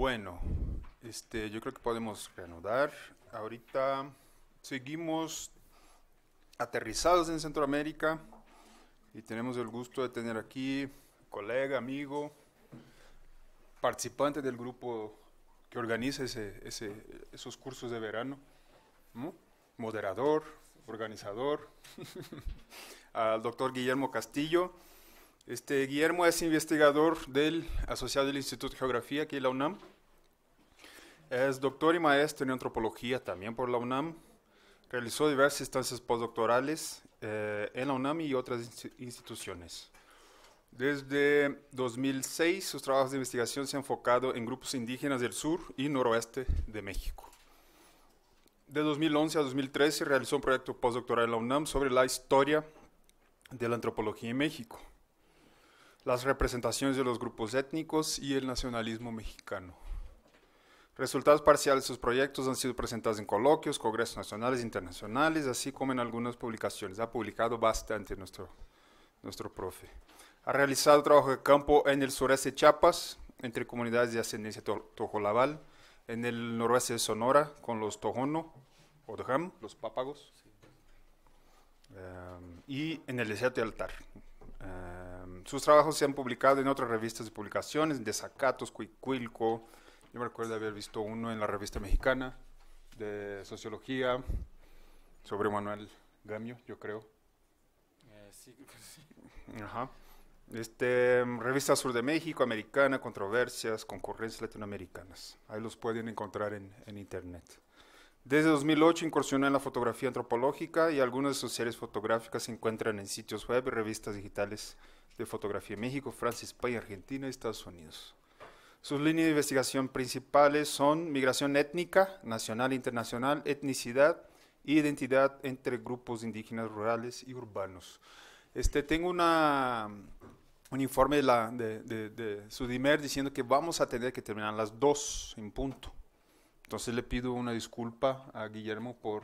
Bueno, yo creo que podemos reanudar. Ahorita seguimos aterrizados en Centroamérica y tenemos el gusto de tener aquí colega, amigo, participante del grupo que organiza esos cursos de verano, ¿no? Moderador, organizador, al doctor Guillermo Castillo. Guillermo es investigador asociado del Instituto de Geografía aquí en la UNAM. Es doctor y maestro en antropología también por la UNAM. Realizó diversas estancias postdoctorales en la UNAM y otras instituciones. Desde 2006, sus trabajos de investigación se han enfocado en grupos indígenas del sur y noroeste de México. De 2011 a 2013 realizó un proyecto postdoctoral en la UNAM sobre la historia de la antropología en México, las representaciones de los grupos étnicos y el nacionalismo mexicano. Resultados parciales de sus proyectos han sido presentados en coloquios, congresos nacionales e internacionales, así como en algunas publicaciones. Ha publicado bastante nuestro profe. Ha realizado trabajo de campo en el sureste de Chiapas, entre comunidades de ascendencia tojolabal, en el noroeste de Sonora, con los tojono, o dojam, los pápagos, y en el desierto de Altar. Sus trabajos se han publicado en otras revistas de publicaciones, Desacatos, Cuicuilco. Yo me recuerdo haber visto uno en la revista mexicana de sociología sobre Manuel Gamio, yo creo. Sí. Ajá. Revista Sur de México, Americana, Controversias, Concurrencias Latinoamericanas. Ahí los pueden encontrar en internet. Desde 2008 incursionó en la fotografía antropológica y algunas de sus series fotográficas se encuentran en sitios web y revistas digitales de fotografía en México, Francia, España, Argentina y Estados Unidos. Sus líneas de investigación principales son migración étnica, nacional e internacional, etnicidad e identidad entre grupos indígenas rurales y urbanos. Tengo un informe de Sudimer diciendo que vamos a tener que terminar las 2 en punto. Entonces le pido una disculpa a Guillermo por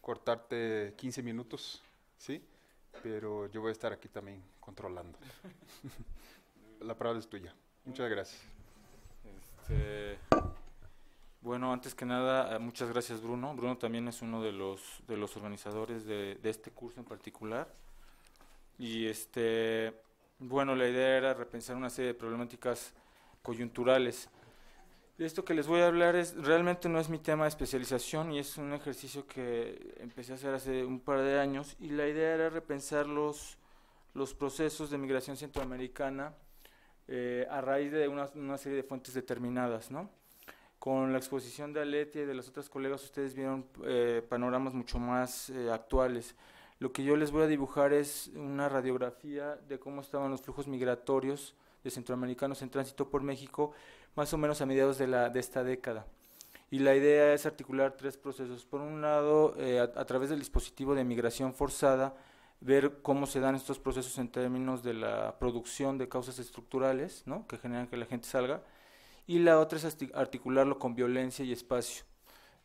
cortarte 15 minutos, ¿sí? Pero yo voy a estar aquí también controlando. La palabra es tuya. Muchas gracias. Bueno, antes que nada, muchas gracias Bruno. Bruno también es uno de los organizadores de este curso en particular. Y bueno, la idea era repensar una serie de problemáticas coyunturales. Esto que les voy a hablar realmente no es mi tema de especialización y es un ejercicio que empecé a hacer hace un par de años y la idea era repensar los procesos de migración centroamericana a raíz de una serie de fuentes determinadas, ¿no? Con la exposición de Aletia y de las otras colegas ustedes vieron panoramas mucho más actuales. Lo que yo les voy a dibujar es una radiografía de cómo estaban los flujos migratorios de centroamericanos en tránsito por México, más o menos a mediados de esta década. Y la idea es articular 3 procesos. Por un lado, a través del dispositivo de migración forzada, ver cómo se dan estos procesos en términos de la producción de causas estructurales, ¿no?, que generan que la gente salga, y la otra es articularlo con violencia y espacio.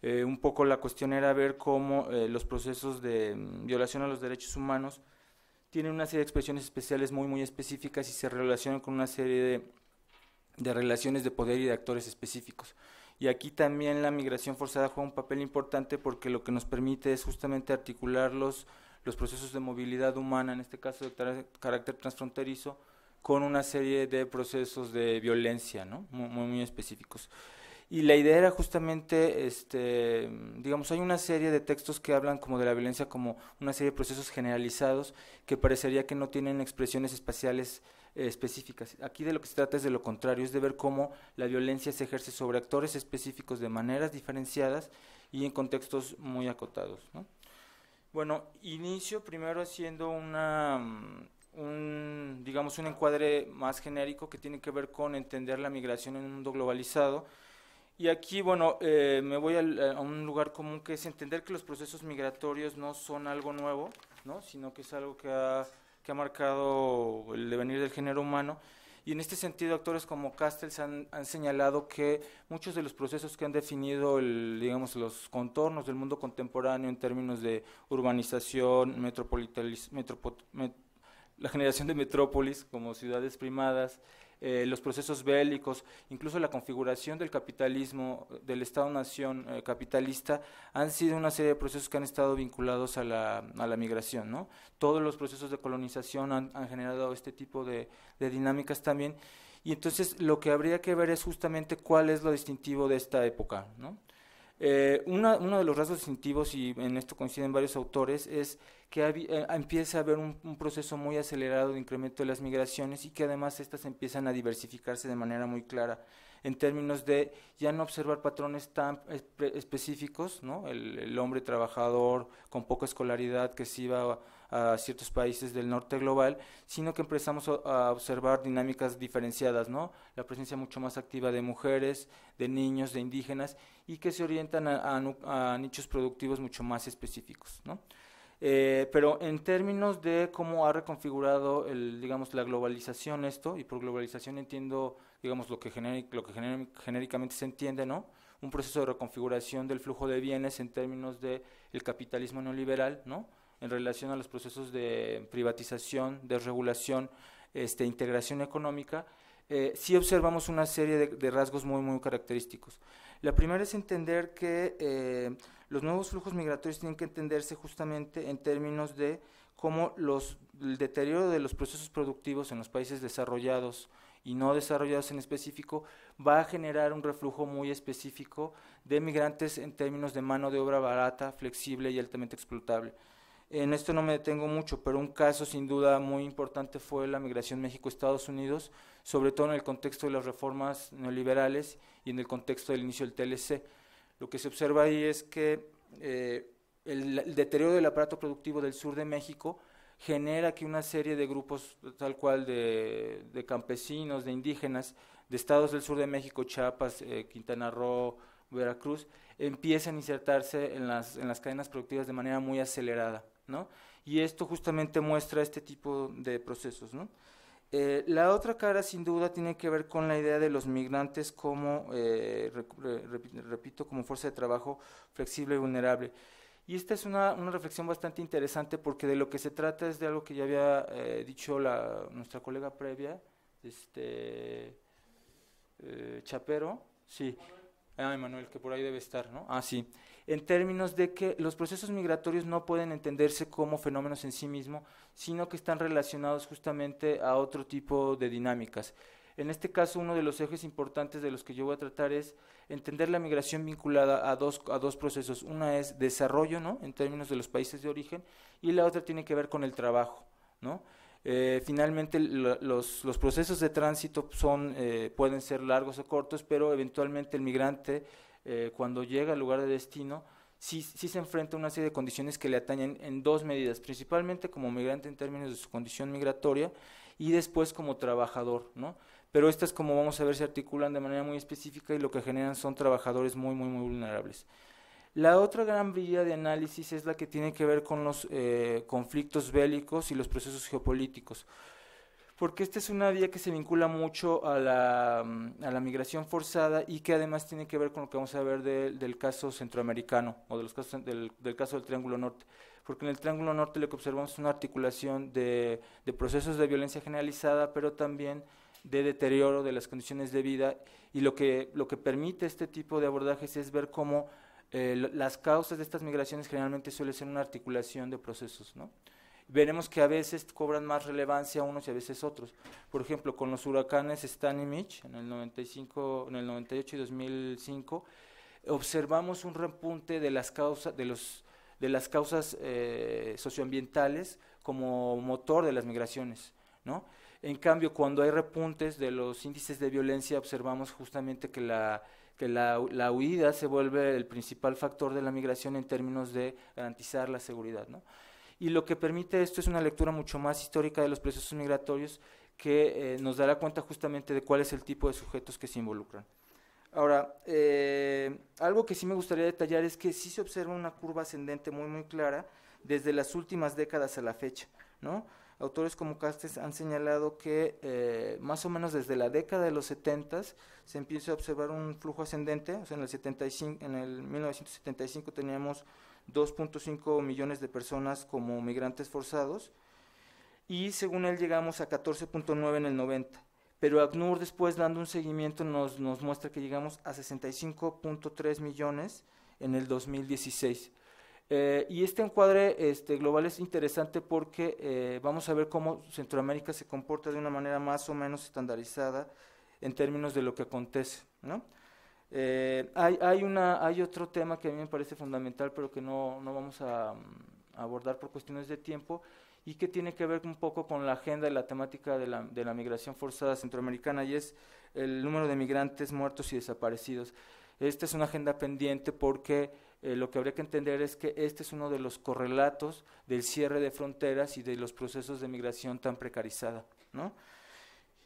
Un poco la cuestión era ver cómo los procesos de violación a los derechos humanos tienen una serie de expresiones especiales muy específicas y se relacionan con una serie de relaciones de poder y de actores específicos. Y aquí también la migración forzada juega un papel importante porque lo que nos permite es justamente articular los procesos de movilidad humana, en este caso de carácter transfronterizo, con una serie de procesos de violencia, ¿no?, muy específicos. Y la idea era justamente, digamos, hay una serie de textos que hablan como de la violencia como una serie de procesos generalizados que parecería que no tienen expresiones espaciales específicas. Aquí de lo que se trata es de lo contrario, es de ver cómo la violencia se ejerce sobre actores específicos de maneras diferenciadas y en contextos muy acotados, ¿no? Bueno, inicio primero haciendo digamos, un encuadre más genérico que tiene que ver con entender la migración en un mundo globalizado. Y aquí, bueno, me voy a un lugar común que es entender que los procesos migratorios no son algo nuevo, ¿no?, sino que es algo que ha marcado el devenir del género humano. Y en este sentido, actores como Castells han señalado que muchos de los procesos que han definido, digamos, los contornos del mundo contemporáneo en términos de urbanización, la generación de metrópolis como ciudades primadas, los procesos bélicos, incluso la configuración del capitalismo, del Estado-nación capitalista, han sido una serie de procesos que han estado vinculados a la migración, ¿no? Todos los procesos de colonización han generado este tipo de dinámicas también, y entonces lo que habría que ver es justamente cuál es lo distintivo de esta época, ¿no? Uno de los rasgos distintivos, y en esto coinciden varios autores, es que empieza a haber un proceso muy acelerado de incremento de las migraciones y que además estas empiezan a diversificarse de manera muy clara en términos de ya no observar patrones tan específicos, ¿no? El hombre trabajador con poca escolaridad que se iba a ciertos países del norte global, sino que empezamos a observar dinámicas diferenciadas, ¿no? La presencia mucho más activa de mujeres, de niños, de indígenas, y que se orientan a nichos productivos mucho más específicos, ¿no? Pero en términos de cómo ha reconfigurado digamos, la globalización esto, y por globalización entiendo, digamos, lo que genéricamente se entiende, ¿no? Un proceso de reconfiguración del flujo de bienes en términos de el capitalismo neoliberal, ¿no? En relación a los procesos de privatización, desregulación, integración económica, sí observamos una serie de rasgos muy, muy característicos. La primera es entender que los nuevos flujos migratorios tienen que entenderse justamente en términos de cómo el deterioro de los procesos productivos en los países desarrollados y no desarrollados en específico va a generar un reflujo muy específico de migrantes en términos de mano de obra barata, flexible y altamente explotable. En esto no me detengo mucho, pero un caso sin duda muy importante fue la migración México-Estados Unidos, sobre todo en el contexto de las reformas neoliberales y en el contexto del inicio del TLC. Lo que se observa ahí es que el deterioro del aparato productivo del sur de México genera que una serie de grupos tal cual de campesinos, de indígenas, de estados del sur de México, Chiapas, Quintana Roo, Veracruz, empiezan a insertarse en las cadenas productivas de manera muy acelerada, ¿no? Y esto justamente muestra este tipo de procesos, ¿no? La otra cara sin duda tiene que ver con la idea de los migrantes como, repito, como fuerza de trabajo flexible y vulnerable. Y esta es una reflexión bastante interesante porque de lo que se trata es de algo que ya había dicho nuestra colega previa, Chapero, sí, Emanuel, que por ahí debe estar, ¿no? Sí. En términos de que los procesos migratorios no pueden entenderse como fenómenos en sí mismos, sino que están relacionados justamente a otro tipo de dinámicas. En este caso, uno de los ejes importantes de los que yo voy a tratar es entender la migración vinculada a dos procesos. Una es desarrollo, ¿no?, en términos de los países de origen, y la otra tiene que ver con el trabajo, ¿no? Finalmente los procesos de tránsito pueden ser largos o cortos, pero eventualmente el migrante cuando llega al lugar de destino sí se enfrenta a una serie de condiciones que le atañen en dos medidas, principalmente como migrante en términos de su condición migratoria y después como trabajador, ¿no? Pero estas, como vamos a ver, se articulan de manera muy específica y lo que generan son trabajadores muy, muy, muy vulnerables. La otra gran vía de análisis es la que tiene que ver con los conflictos bélicos y los procesos geopolíticos, porque esta es una vía que se vincula mucho a la migración forzada y que además tiene que ver con lo que vamos a ver del caso centroamericano o de los casos del caso del Triángulo Norte, porque en el Triángulo Norte lo que observamos es una articulación de procesos de violencia generalizada, pero también de deterioro de las condiciones de vida, y lo que permite este tipo de abordajes es ver cómo las causas de estas migraciones generalmente suele ser una articulación de procesos, ¿no? Veremos que a veces cobran más relevancia unos y a veces otros. Por ejemplo, con los huracanes Stan y Mitch en el 98 y 2005, observamos un repunte de las causas socioambientales como motor de las migraciones, ¿no? En cambio, cuando hay repuntes de los índices de violencia, observamos justamente que la huida se vuelve el principal factor de la migración en términos de garantizar la seguridad, ¿no? Y lo que permite esto es una lectura mucho más histórica de los procesos migratorios que nos dará cuenta justamente de cuál es el tipo de sujetos que se involucran. Ahora, algo que sí me gustaría detallar es que sí se observa una curva ascendente muy, muy clara desde las últimas décadas a la fecha, ¿no? Autores como Castes han señalado que más o menos desde la década de los 70 se empieza a observar un flujo ascendente. O sea, en el 1975 teníamos 2.5 millones de personas como migrantes forzados y según él llegamos a 14.9 en el 90. pero ACNUR después, dando un seguimiento, nos muestra que llegamos a 65.3 millones en el 2016. Y este encuadre global es interesante porque vamos a ver cómo Centroamérica se comporta de una manera más o menos estandarizada en términos de lo que acontece, ¿no? Hay otro tema que a mí me parece fundamental, pero que no vamos a abordar por cuestiones de tiempo, y que tiene que ver un poco con la agenda y la temática de la migración forzada centroamericana, y es el número de migrantes muertos y desaparecidos. Esta es una agenda pendiente porque lo que habría que entender es que este es uno de los correlatos del cierre de fronteras y de los procesos de migración tan precarizada, ¿no?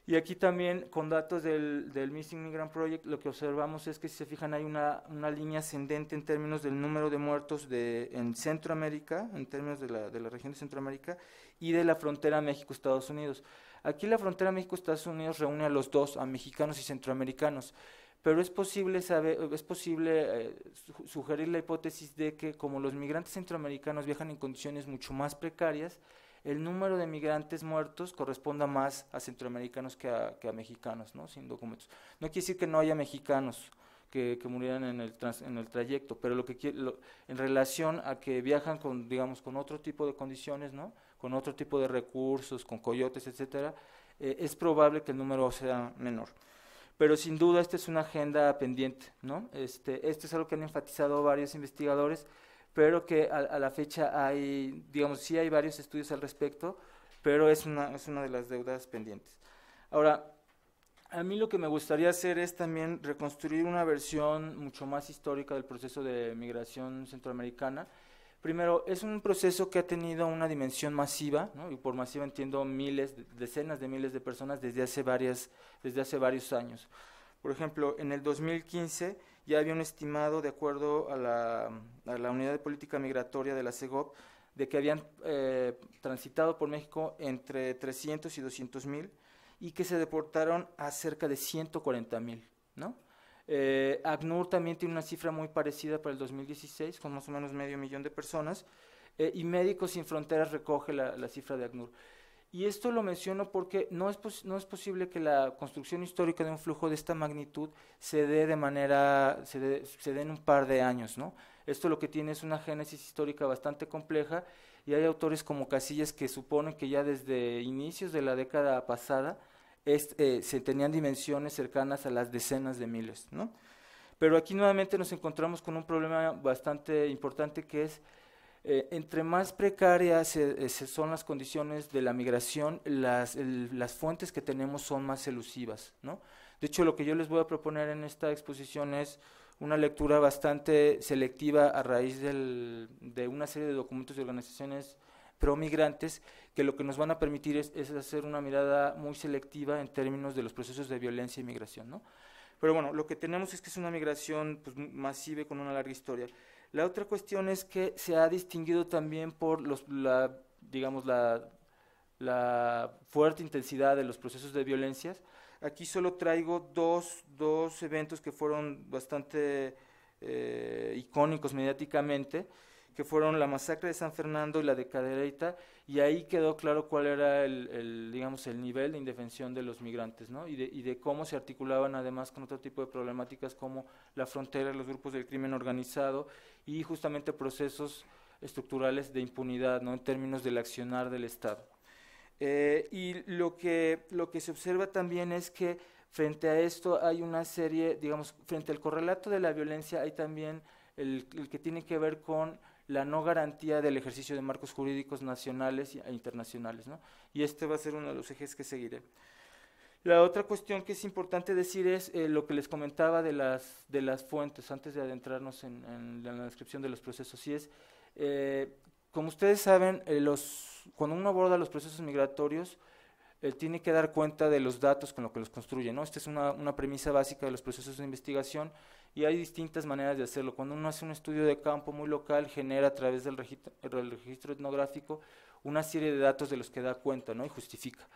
Y aquí también, con datos del Missing Migrant Project, lo que observamos es que, si se fijan, hay una línea ascendente en términos del número de muertos en Centroamérica, en términos de la región de Centroamérica, y de la frontera México-Estados Unidos. Aquí la frontera México-Estados Unidos reúne a los dos, a mexicanos y centroamericanos, pero es posible sugerir la hipótesis de que, como los migrantes centroamericanos viajan en condiciones mucho más precarias, el número de migrantes muertos corresponda más a centroamericanos que a mexicanos, ¿no? Sin documentos. No quiere decir que no haya mexicanos que murieran en el trayecto, pero en relación a que viajan con, digamos, con otro tipo de condiciones, ¿no? Con otro tipo de recursos, con coyotes, etcétera, es probable que el número sea menor. Pero sin duda esta es una agenda pendiente, ¿no? Esto es algo que han enfatizado varios investigadores, pero que a la fecha sí hay varios estudios al respecto, pero es una de las deudas pendientes. Ahora, a mí lo que me gustaría hacer es también reconstruir una versión mucho más histórica del proceso de migración centroamericana. Primero, es un proceso que ha tenido una dimensión masiva, ¿no? Y por masiva entiendo decenas de miles de personas desde hace varios años. Por ejemplo, en el 2015 ya había un estimado, de acuerdo a la Unidad de Política Migratoria de la CEGOP, de que habían transitado por México entre 300 y 200 mil, y que se deportaron a cerca de 140 mil, ¿no? ACNUR también tiene una cifra muy parecida para el 2016, con más o menos 500,000 de personas, y Médicos Sin Fronteras recoge la cifra de ACNUR. Y esto lo menciono porque no es posible que la construcción histórica de un flujo de esta magnitud se dé en un par de años, ¿no? Esto lo que tiene es una génesis histórica bastante compleja, y hay autores como Casillas que suponen que ya desde inicios de la década pasada se tenían dimensiones cercanas a las decenas de miles, ¿no? Pero aquí nuevamente nos encontramos con un problema bastante importante, que es entre más precarias son las condiciones de la migración, las fuentes que tenemos son más elusivas, ¿no? De hecho, lo que yo les voy a proponer en esta exposición es una lectura bastante selectiva a raíz de una serie de documentos de organizaciones pro-migrantes, que lo que nos van a permitir es hacer una mirada muy selectiva en términos de los procesos de violencia y migración, ¿no? Pero bueno, lo que tenemos es que es una migración, pues, masiva y con una larga historia. La otra cuestión es que se ha distinguido también por la fuerte intensidad de los procesos de violencias. Aquí solo traigo dos eventos que fueron bastante icónicos mediáticamente, que fueron la masacre de San Fernando y la de Cadereyta, y ahí quedó claro cuál era el nivel de indefensión de los migrantes, ¿no? Y de cómo se articulaban además con otro tipo de problemáticas como la frontera, los grupos del crimen organizado y justamente procesos estructurales de impunidad, ¿no? En términos del accionar del Estado. Y lo que se observa también es que frente a esto hay una serie, frente al correlato de la violencia hay también el que tiene que ver con la no garantía del ejercicio de marcos jurídicos nacionales e internacionales, ¿no? Y este va a ser uno de los ejes que seguiré. La otra cuestión que es importante decir es lo que les comentaba de las fuentes, antes de adentrarnos en la descripción de los procesos, y es, como ustedes saben, cuando uno aborda los procesos migratorios, tiene que dar cuenta de los datos con los que los construye, ¿no? Esta es una premisa básica de los procesos de investigación, y hay distintas maneras de hacerlo. Cuando uno hace un estudio de campo muy local, genera a través del registro etnográfico una serie de datos de los que da cuenta, ¿no? Y justifica.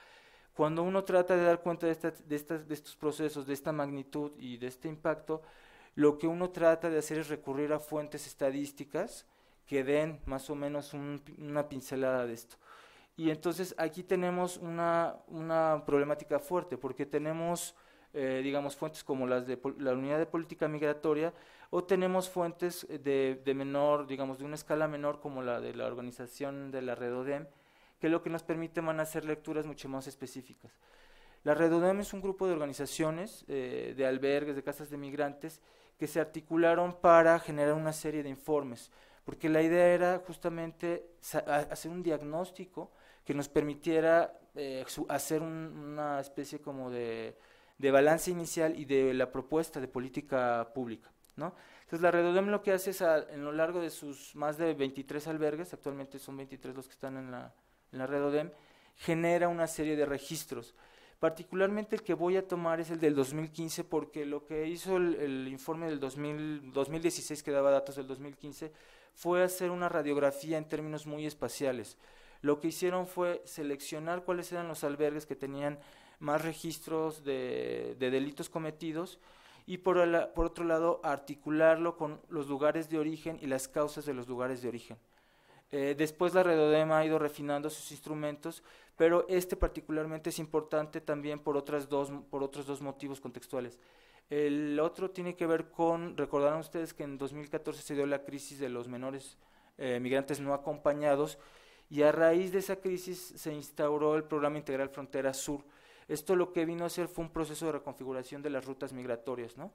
Cuando uno trata de dar cuenta de estos procesos, de esta magnitud y de este impacto, lo que uno trata de hacer es recurrir a fuentes estadísticas que den más o menos una pincelada de esto. Y entonces aquí tenemos una problemática fuerte, porque tenemos, digamos, fuentes como las de la Unidad de Política Migratoria, o tenemos fuentes de menor, digamos, de una escala menor, como la de la organización de la Redodem, que lo que nos permite van a hacer lecturas mucho más específicas. La Redodem es un grupo de organizaciones, de albergues, de casas de migrantes, que se articularon para generar una serie de informes, porque la idea era justamente hacer un diagnóstico que nos permitiera hacer una especie como de balance inicial y de la propuesta de política pública, ¿no? Entonces la Redodem lo que hace es, en lo largo de sus más de 23 albergues, actualmente son 23 los que están en la Redodem, genera una serie de registros. Particularmente el que voy a tomar es el del 2015, porque lo que hizo el informe del 2016, que daba datos del 2015, fue hacer una radiografía en términos muy espaciales. Lo que hicieron fue seleccionar cuáles eran los albergues que tenían más registros de delitos cometidos, y por otro lado articularlo con los lugares de origen y las causas de los lugares de origen. Después la Redodem ha ido refinando sus instrumentos, pero este particularmente es importante también por otros dos motivos contextuales. El otro tiene que ver con, recordarán ustedes que en 2014 se dio la crisis de los menores migrantes no acompañados, y a raíz de esa crisis se instauró el Programa Integral Frontera Sur. Esto lo que vino a hacer fue un proceso de reconfiguración de las rutas migratorias, ¿no?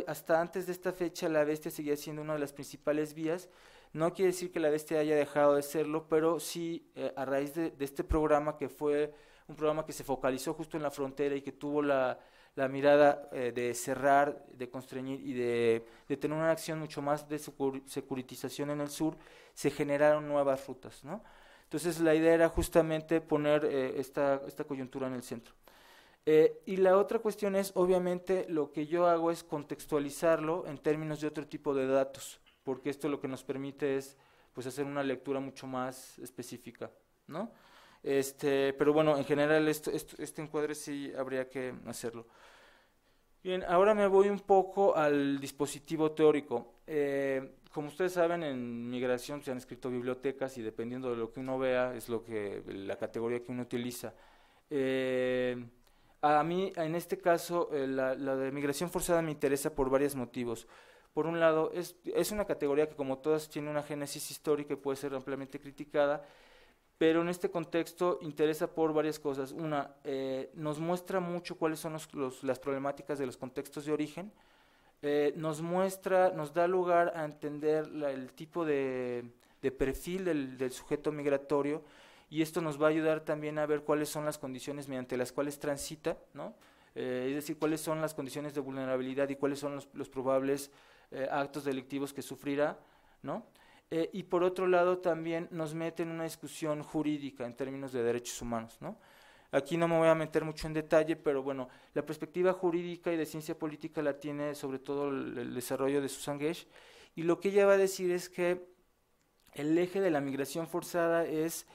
Hasta antes de esta fecha la Bestia seguía siendo una de las principales vías. No quiere decir que la Bestia haya dejado de serlo, pero sí a raíz de este programa, que fue un programa que se focalizó justo en la frontera y que tuvo la mirada de cerrar, de constreñir y de tener una acción mucho más de securitización en el sur, se generaron nuevas rutas, ¿no? Entonces la idea era justamente poner esta coyuntura en el centro. Y la otra cuestión es, obviamente, lo que yo hago es contextualizarlo en términos de otro tipo de datos, porque esto lo que nos permite es pues hacer una lectura mucho más específica, ¿no? Pero bueno, en general este encuadre sí habría que hacerlo. Bien, ahora me voy un poco al dispositivo teórico. Como ustedes saben, en migración se han escrito bibliotecas y dependiendo de lo que uno vea es la categoría que uno utiliza. A mí, en este caso, la de migración forzada me interesa por varios motivos. Por un lado, es una categoría que, como todas, tiene una génesis histórica y puede ser ampliamente criticada, pero en este contexto interesa por varias cosas. Una, nos muestra mucho cuáles son las problemáticas de los contextos de origen, nos da lugar a entender el tipo de perfil del sujeto migratorio, y esto nos va a ayudar también a ver cuáles son las condiciones mediante las cuales transita, ¿no? Es decir, cuáles son las condiciones de vulnerabilidad y cuáles son los probables actos delictivos que sufrirá, ¿no? Y por otro lado también nos mete en una discusión jurídica en términos de derechos humanos, ¿no? Aquí no me voy a meter mucho en detalle, pero bueno, la perspectiva jurídica y de ciencia política la tiene sobre todo el desarrollo de Susan Gesch, y lo que ella va a decir es que el eje de la migración forzada es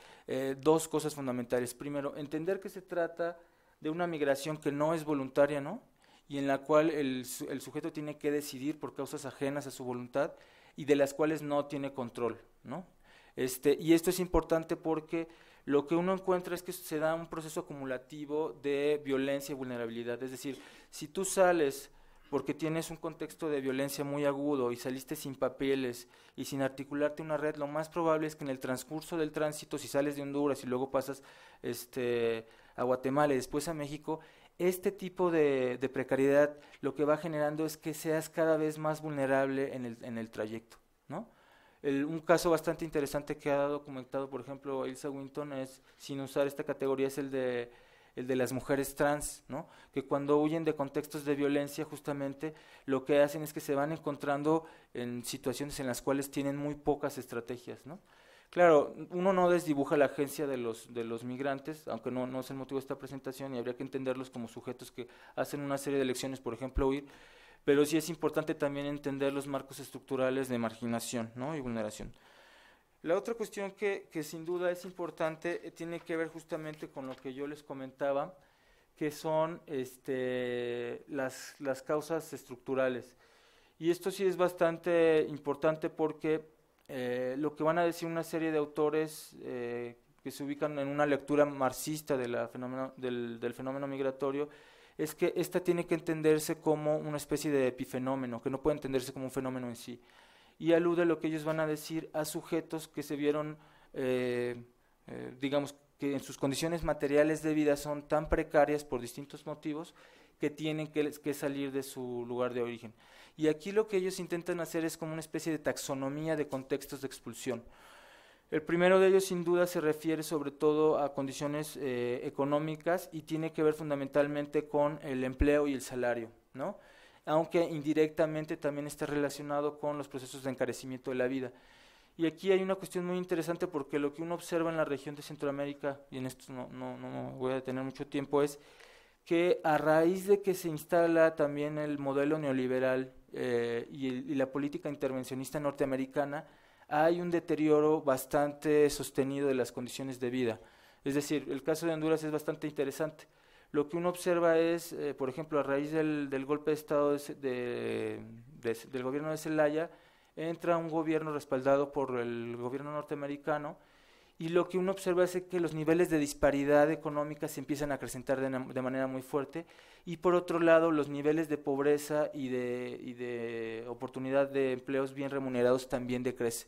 dos cosas fundamentales. Primero, entender que se trata de una migración que no es voluntaria, ¿no? Y en la cual el sujeto tiene que decidir por causas ajenas a su voluntad y de las cuales no tiene control, ¿no? Y esto es importante porque lo que uno encuentra es que se da un proceso acumulativo de violencia y vulnerabilidad. Es decir, si tú sales porque tienes un contexto de violencia muy agudo y saliste sin papeles y sin articularte una red, lo más probable es que en el transcurso del tránsito, si sales de Honduras y luego pasas a Guatemala y después a México, este tipo de precariedad lo que va generando es que seas cada vez más vulnerable en el trayecto, ¿no? Un caso bastante interesante que ha documentado, por ejemplo, Ilsa Winton, sin usar esta categoría, es el de las mujeres trans, ¿no? Que cuando huyen de contextos de violencia, justamente lo que hacen es que se van encontrando en situaciones en las cuales tienen muy pocas estrategias, ¿no? Claro, uno no desdibuja la agencia de los migrantes, aunque no es el motivo de esta presentación, y habría que entenderlos como sujetos que hacen una serie de elecciones, por ejemplo, huir, pero sí es importante también entender los marcos estructurales de marginación, ¿no? Y vulneración. La otra cuestión que sin duda es importante tiene que ver justamente con lo que yo les comentaba, que son las causas estructurales. Y esto sí es bastante importante porque lo que van a decir una serie de autores que se ubican en una lectura marxista de del fenómeno migratorio, es que esta tiene que entenderse como una especie de epifenómeno, que no puede entenderse como un fenómeno en sí. Y alude a lo que ellos van a decir a sujetos que se vieron, digamos, que en sus condiciones materiales de vida son tan precarias por distintos motivos que tienen que salir de su lugar de origen. Y aquí lo que ellos intentan hacer es como una especie de taxonomía de contextos de expulsión. El primero de ellos sin duda se refiere sobre todo a condiciones económicas y tiene que ver fundamentalmente con el empleo y el salario, ¿no? Aunque indirectamente también está relacionado con los procesos de encarecimiento de la vida. Y aquí hay una cuestión muy interesante porque lo que uno observa en la región de Centroamérica, y en esto no voy a tener mucho tiempo, es que a raíz de que se instala también el modelo neoliberal y la política intervencionista norteamericana, hay un deterioro bastante sostenido de las condiciones de vida. Es decir, el caso de Honduras es bastante interesante. Lo que uno observa es, por ejemplo, a raíz del golpe de Estado del gobierno de Zelaya, entra un gobierno respaldado por el gobierno norteamericano, y lo que uno observa es que los niveles de disparidad económica se empiezan a acrecentar de manera muy fuerte, y por otro lado los niveles de pobreza y de oportunidad de empleos bien remunerados también decrece.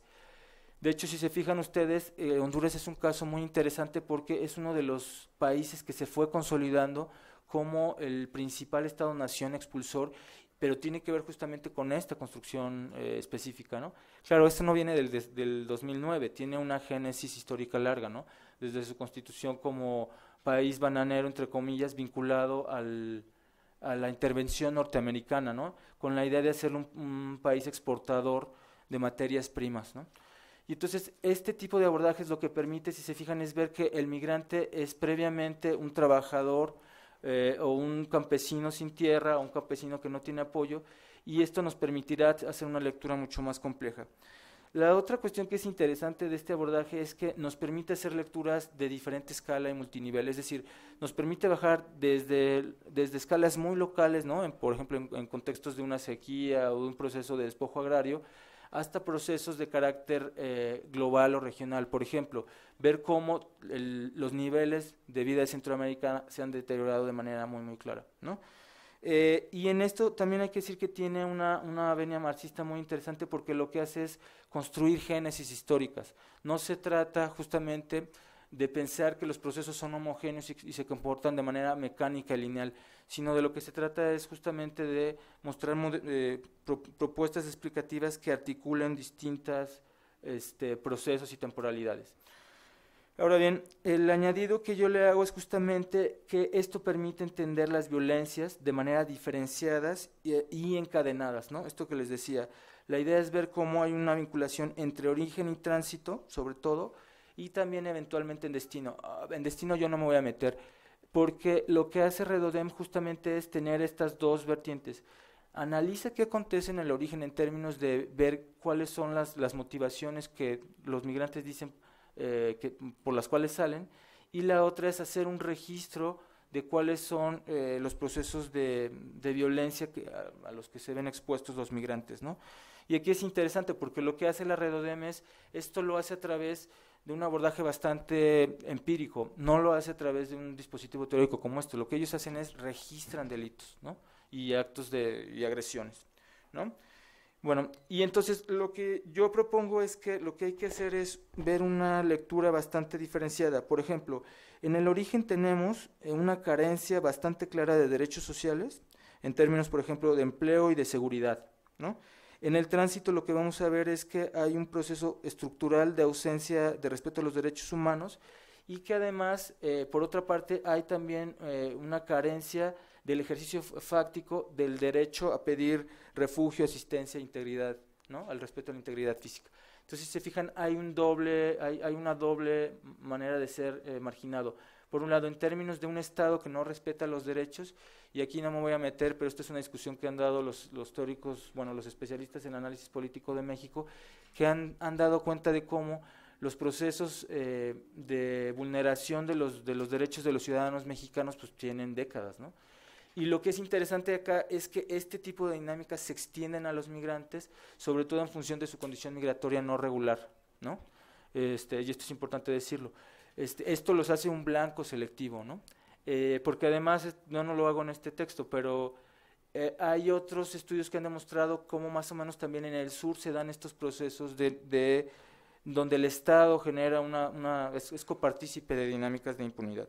De hecho, si se fijan ustedes, Honduras es un caso muy interesante porque es uno de los países que se fue consolidando como el principal Estado-nación expulsor, pero tiene que ver justamente con esta construcción específica, ¿no? Claro, esto no viene del 2009, tiene una génesis histórica larga, ¿no? Desde su constitución como país bananero, entre comillas, vinculado a la intervención norteamericana, ¿no? Con la idea de hacer un país exportador de materias primas, ¿no? Y entonces este tipo de abordajes lo que permite, si se fijan, es ver que el migrante es previamente un trabajador o un campesino sin tierra, o un campesino que no tiene apoyo, y esto nos permitirá hacer una lectura mucho más compleja. La otra cuestión que es interesante de este abordaje es que nos permite hacer lecturas de diferente escala y multinivel, es decir, nos permite bajar desde escalas muy locales, ¿no? Por ejemplo, en contextos de una sequía o de un proceso de despojo agrario, hasta procesos de carácter global o regional. Por ejemplo, ver cómo los niveles de vida de Centroamérica se han deteriorado de manera muy, muy clara, ¿no? Y en esto también hay que decir que tiene una venia marxista muy interesante porque lo que hace es construir génesis históricas. No se trata justamente de pensar que los procesos son homogéneos y se comportan de manera mecánica y lineal, sino de lo que se trata es justamente de mostrar propuestas explicativas que articulen distintos procesos y temporalidades. Ahora bien, el añadido que yo le hago es justamente que esto permite entender las violencias de manera diferenciadas y encadenadas, ¿no? Esto que les decía, la idea es ver cómo hay una vinculación entre origen y tránsito, sobre todo, y también eventualmente en destino. En destino yo no me voy a meter, porque lo que hace Redodem justamente es tener estas dos vertientes. Analiza qué acontece en el origen en términos de ver cuáles son las motivaciones que los migrantes dicen por las cuales salen, y la otra es hacer un registro de cuáles son los procesos de violencia a los que se ven expuestos los migrantes, ¿no? Y aquí es interesante porque lo que hace la Redodem esto lo hace a través de un abordaje bastante empírico, no lo hace a través de un dispositivo teórico como esto. Lo que ellos hacen es registran delitos, ¿no? Y actos y agresiones, ¿no? Bueno, y entonces lo que yo propongo es que lo que hay que hacer es ver una lectura bastante diferenciada. Por ejemplo, en el origen tenemos una carencia bastante clara de derechos sociales, en términos, por ejemplo, de empleo y de seguridad, ¿no? En el tránsito lo que vamos a ver es que hay un proceso estructural de ausencia de respeto a los derechos humanos y que además, por otra parte, hay también una carencia del ejercicio fáctico del derecho a pedir refugio, asistencia e integridad, ¿no? Al respeto a la integridad física. Entonces, si se fijan, hay una doble manera de ser marginado. Por un lado, en términos de un Estado que no respeta los derechos, y aquí no me voy a meter, pero esta es una discusión que han dado los teóricos, bueno, los especialistas en análisis político de México, que han dado cuenta de cómo los procesos de vulneración de los derechos de los ciudadanos mexicanos pues tienen décadas, ¿no? Y lo que es interesante acá es que este tipo de dinámicas se extienden a los migrantes, sobre todo en función de su condición migratoria no regular, ¿no? Y esto es importante decirlo. Esto los hace un blanco selectivo, ¿no? Porque además, yo no lo hago en este texto, pero hay otros estudios que han demostrado cómo más o menos también en el sur se dan estos procesos de donde el Estado genera es copartícipe de dinámicas de impunidad.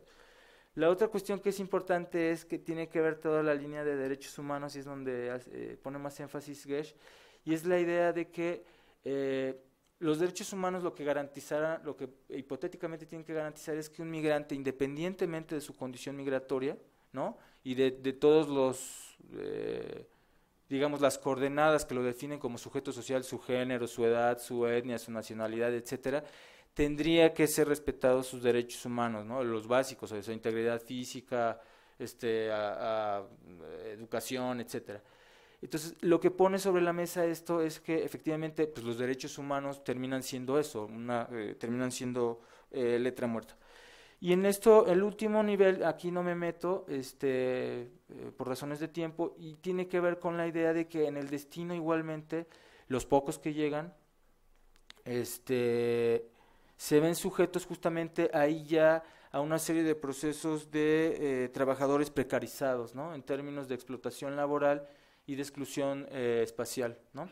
La otra cuestión que es importante es que tiene que ver toda la línea de derechos humanos, y es donde pone más énfasis Gesch, y es la idea de que los derechos humanos lo que hipotéticamente tienen que garantizar es que un migrante, independientemente de su condición migratoria, ¿no? Y de todos los, digamos, las coordenadas que lo definen como sujeto social, su género, su edad, su etnia, su nacionalidad, etcétera, tendría que ser respetados sus derechos humanos, ¿no? Los básicos, o sea, su integridad física, educación, etcétera. Entonces, lo que pone sobre la mesa esto es que efectivamente pues, los derechos humanos terminan siendo eso, terminan siendo letra muerta. Y en esto, el último nivel, aquí no me meto, por razones de tiempo, y tiene que ver con la idea de que en el destino igualmente, los pocos que llegan, se ven sujetos justamente ahí ya a una serie de procesos de trabajadores precarizados, ¿no? En términos de explotación laboral y de exclusión espacial, ¿no?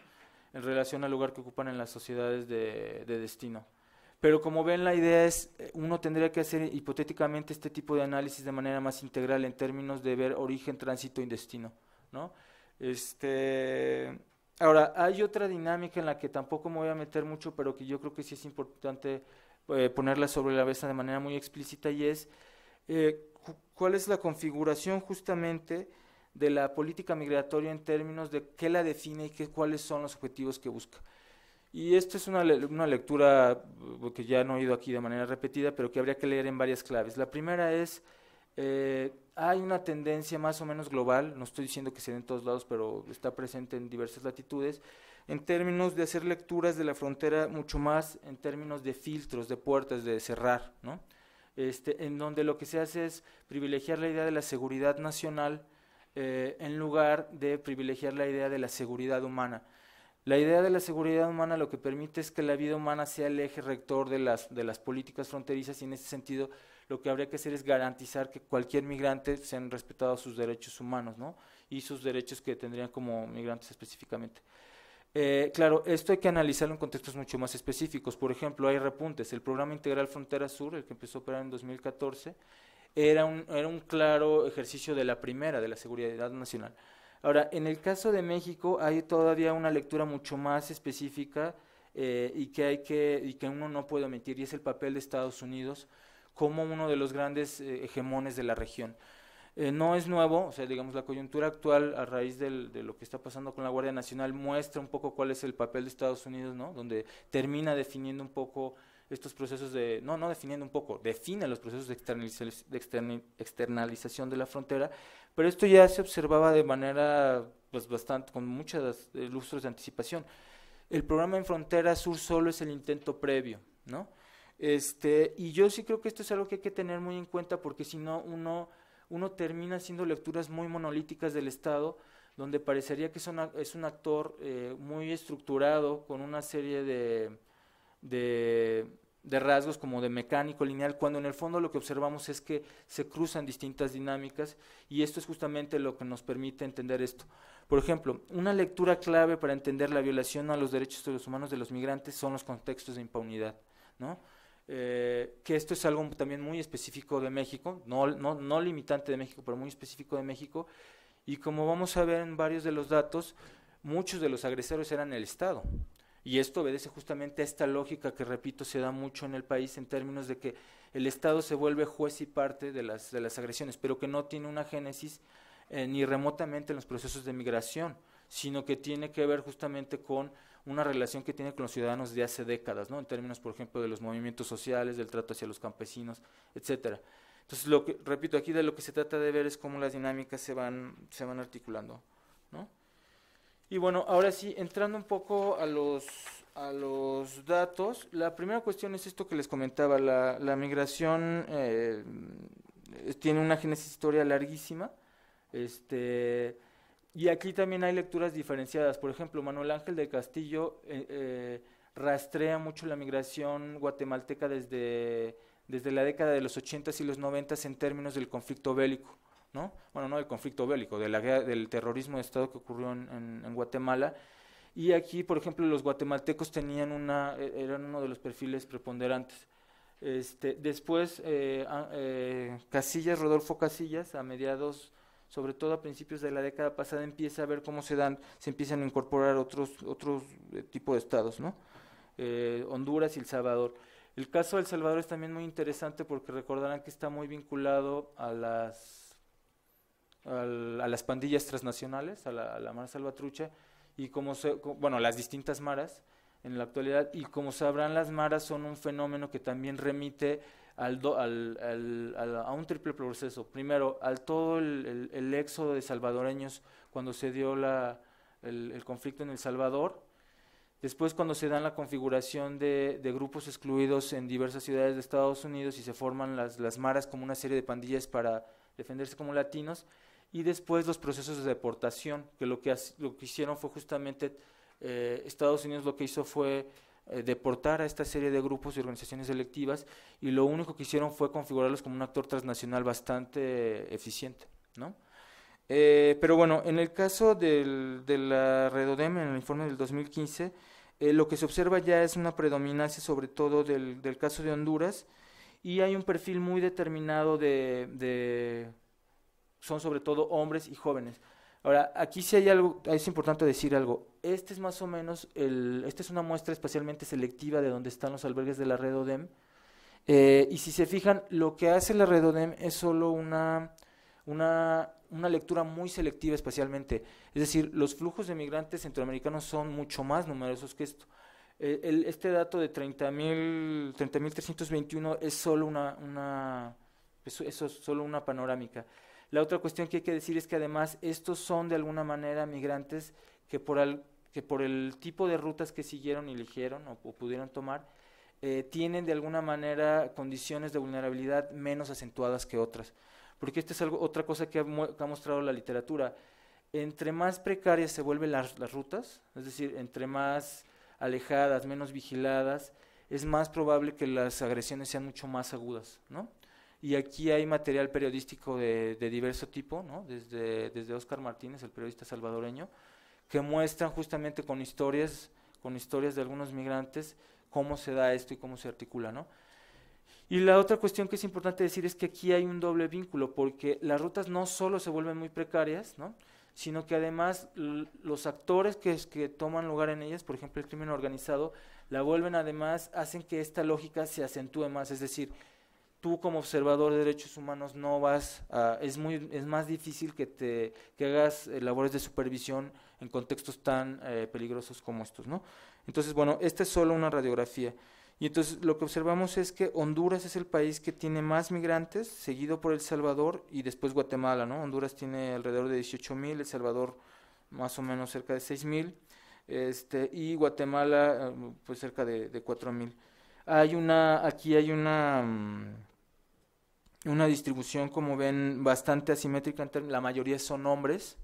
En relación al lugar que ocupan en las sociedades de destino. Pero como ven, la idea es, uno tendría que hacer hipotéticamente este tipo de análisis de manera más integral en términos de ver origen, tránsito y destino, ¿no? Ahora, hay otra dinámica en la que tampoco me voy a meter mucho, pero que yo creo que sí es importante ponerla sobre la mesa de manera muy explícita, y es cuál es la configuración justamente de la política migratoria en términos de qué la define y cuáles son los objetivos que busca. Y esto es una lectura que ya no he oído aquí de manera repetida, pero que habría que leer en varias claves. La primera es, hay una tendencia más o menos global, no estoy diciendo que se dé en todos lados, pero está presente en diversas latitudes, en términos de hacer lecturas de la frontera mucho más en términos de filtros, de puertas, de cerrar, ¿no? En donde lo que se hace es privilegiar la idea de la seguridad nacional en lugar de privilegiar la idea de la seguridad humana. La idea de la seguridad humana lo que permite es que la vida humana sea el eje rector de las políticas fronterizas, y en ese sentido lo que habría que hacer es garantizar que cualquier migrante sean respetados sus derechos humanos, ¿no? Y sus derechos que tendrían como migrantes específicamente. Claro, esto hay que analizarlo en contextos mucho más específicos. Por ejemplo, hay repuntes. El Programa Integral Frontera Sur, el que empezó a operar en 2014, era un claro ejercicio de la seguridad nacional. Ahora, en el caso de México hay todavía una lectura mucho más específica y que uno no puede omitir, y es el papel de Estados Unidos como uno de los grandes hegemones de la región. No es nuevo, o sea, digamos, la coyuntura actual a raíz de lo que está pasando con la Guardia Nacional muestra un poco cuál es el papel de Estados Unidos, ¿no? Donde termina definiendo un poco estos procesos no definiendo un poco, define los procesos de externalización de la frontera, pero esto ya se observaba de manera pues bastante, con muchos lustros de anticipación. El programa en Frontera Sur solo es el intento previo, ¿no? Y yo sí creo que esto es algo que hay que tener muy en cuenta, porque si no uno termina haciendo lecturas muy monolíticas del Estado, donde parecería que es un actor muy estructurado, con una serie de rasgos como de mecánico lineal, cuando en el fondo lo que observamos es que se cruzan distintas dinámicas, y esto es justamente lo que nos permite entender esto. Por ejemplo, una lectura clave para entender la violación a los derechos de los humanos de los migrantes son los contextos de impunidad, ¿no? Que esto es algo también muy específico de México, no limitante de México, pero muy específico de México, y como vamos a ver en varios de los datos, muchos de los agresores eran el Estado. Y esto obedece justamente a esta lógica que, repito, se da mucho en el país en términos de que el Estado se vuelve juez y parte de las agresiones, pero que no tiene una génesis ni remotamente en los procesos de migración, sino que tiene que ver justamente con una relación que tiene con los ciudadanos de hace décadas, ¿no? En términos, por ejemplo, de los movimientos sociales, del trato hacia los campesinos, etcétera. Entonces, repito, aquí de lo que se trata de ver es cómo las dinámicas se van articulando, ¿no? Y bueno, ahora sí, entrando un poco a los datos, la primera cuestión es esto que les comentaba, la migración tiene una génesis historia larguísima, y aquí también hay lecturas diferenciadas. Por ejemplo, Manuel Ángel del Castillo rastrea mucho la migración guatemalteca desde desde la década de los 80s y los 90s en términos del conflicto bélico, ¿no? Bueno, no del conflicto bélico, de del terrorismo de Estado que ocurrió en Guatemala. Y aquí, por ejemplo, los guatemaltecos tenían eran uno de los perfiles preponderantes. Después, Casillas, Rodolfo Casillas, a mediados, sobre todo a principios de la década pasada, empieza a ver cómo se empiezan a incorporar otros tipos de estados, ¿no? Honduras y El Salvador. El caso de El Salvador es también muy interesante porque recordarán que está muy vinculado a las pandillas transnacionales, a la Mara Salvatrucha, y bueno, las distintas maras en la actualidad, y como sabrán, las maras son un fenómeno que también remite a un triple proceso. Primero, al todo el éxodo de salvadoreños cuando se dio el conflicto en El Salvador. Después, cuando se dan la configuración de grupos excluidos en diversas ciudades de Estados Unidos y se forman las maras como una serie de pandillas para defenderse como latinos. Y después los procesos de deportación, que lo que hicieron fue justamente, Estados Unidos lo que hizo fue deportar a esta serie de grupos y organizaciones delictivas, y lo único que hicieron fue configurarlos como un actor transnacional bastante eficiente, ¿no? Pero bueno, en el caso de la Redodem, en el informe del 2015, lo que se observa ya es una predominancia sobre todo del caso de Honduras, y hay un perfil muy determinado son sobre todo hombres y jóvenes. Ahora, aquí sí hay algo, es importante decir algo. Es más o menos, esta es una muestra especialmente selectiva de donde están los albergues de la Redodem, y si se fijan, lo que hace la Redodem es solo una lectura muy selectiva especialmente. Es decir, los flujos de migrantes centroamericanos son mucho más numerosos que esto. Este dato de 30.321 es solo eso es solo una panorámica. La otra cuestión que hay que decir es que además estos son de alguna manera migrantes que por el tipo de rutas que siguieron y eligieron o pudieron tomar, tienen de alguna manera condiciones de vulnerabilidad menos acentuadas que otras. Porque esta es otra cosa que ha mostrado la literatura. Entre más precarias se vuelven las rutas, es decir, entre más alejadas, menos vigiladas, es más probable que las agresiones sean mucho más agudas, ¿no? Y aquí hay material periodístico de diverso tipo, ¿no? Desde Óscar Martínez, el periodista salvadoreño, que muestran justamente con historias de algunos migrantes cómo se da esto y cómo se articula, ¿no? Y la otra cuestión que es importante decir es que aquí hay un doble vínculo, porque las rutas no solo se vuelven muy precarias, ¿no?, sino que además los actores que toman lugar en ellas, por ejemplo el crimen organizado, la vuelven además, hacen que esta lógica se acentúe más. Es decir, tú como observador de derechos humanos no vas es más difícil que hagas labores de supervisión en contextos tan peligrosos como estos, ¿no? Entonces, bueno, esta es solo una radiografía. Y entonces lo que observamos es que Honduras es el país que tiene más migrantes, seguido por El Salvador y después Guatemala, ¿no? Honduras tiene alrededor de 18,000, El Salvador más o menos cerca de 6,000, y Guatemala pues cerca de 4,000. Aquí hay una distribución, como ven, bastante asimétrica, la mayoría son hombres,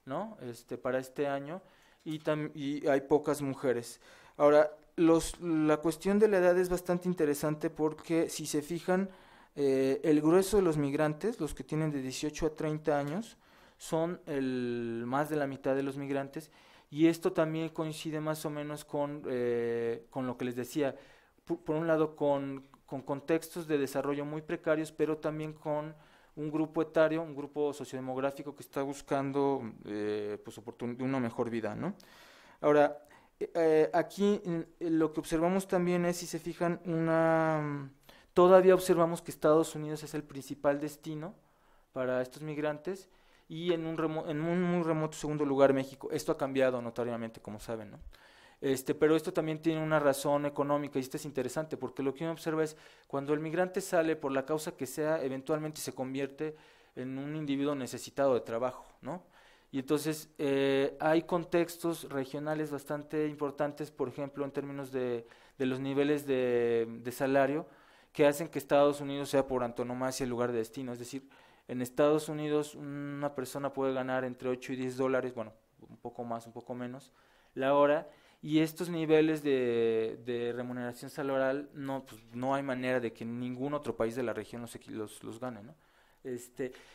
¿no? Para este año, y hay pocas mujeres. Ahora, la cuestión de la edad es bastante interesante porque, si se fijan, el grueso de los migrantes, los que tienen de 18 a 30 años, son más de la mitad de los migrantes, y esto también coincide más o menos con lo que les decía, por un lado con contextos de desarrollo muy precarios, pero también con un grupo etario, un grupo sociodemográfico que está buscando pues una mejor vida, ¿no? Ahora, aquí lo que observamos también es, si se fijan, todavía observamos que Estados Unidos es el principal destino para estos migrantes, y en un muy remoto segundo lugar México. Esto ha cambiado notoriamente, como saben, ¿no? Pero esto también tiene una razón económica, y esto es interesante porque lo que uno observa es cuando el migrante sale por la causa que sea, eventualmente se convierte en un individuo necesitado de trabajo, ¿no? Y entonces hay contextos regionales bastante importantes, por ejemplo, en términos de los niveles de salario, que hacen que Estados Unidos sea por antonomasia el lugar de destino. Es decir, en Estados Unidos una persona puede ganar entre 8 y $10, bueno, un poco más, un poco menos, la hora, y estos niveles de remuneración salarial pues, no hay manera de que ningún otro país de la región los gane, ¿no?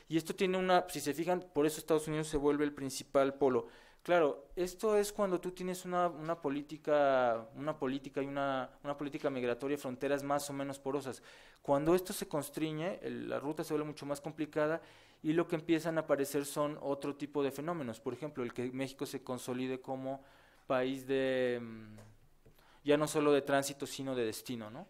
Y esto tiene si se fijan, por eso Estados Unidos se vuelve el principal polo. Claro, esto es cuando tú tienes una política y una política migratoria, fronteras más o menos porosas. Cuando esto se constriñe, la ruta se vuelve mucho más complicada y lo que empiezan a aparecer son otro tipo de fenómenos. Por ejemplo, el que México se consolide como país ya no solo de tránsito, sino de destino, ¿no?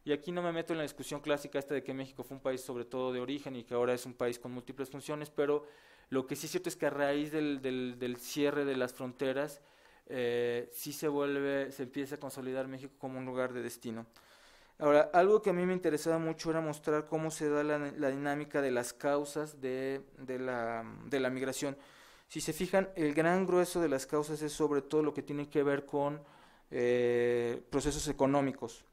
Y aquí no me meto en la discusión clásica esta de que México fue un país sobre todo de origen y que ahora es un país con múltiples funciones, pero lo que sí es cierto es que a raíz del cierre de las fronteras, sí se empieza a consolidar México como un lugar de destino. Ahora, algo que a mí me interesaba mucho era mostrar cómo se da la dinámica de las causas de la migración. Si se fijan, el gran grueso de las causas es sobre todo lo que tiene que ver con procesos económicos.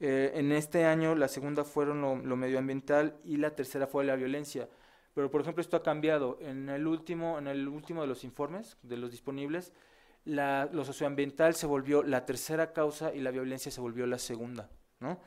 En este año la segunda fueron lo medioambiental y la tercera fue la violencia. Pero, por ejemplo, esto ha cambiado. En el último de los informes, de los disponibles, lo socioambiental se volvió la tercera causa y la violencia se volvió la segunda, ¿no?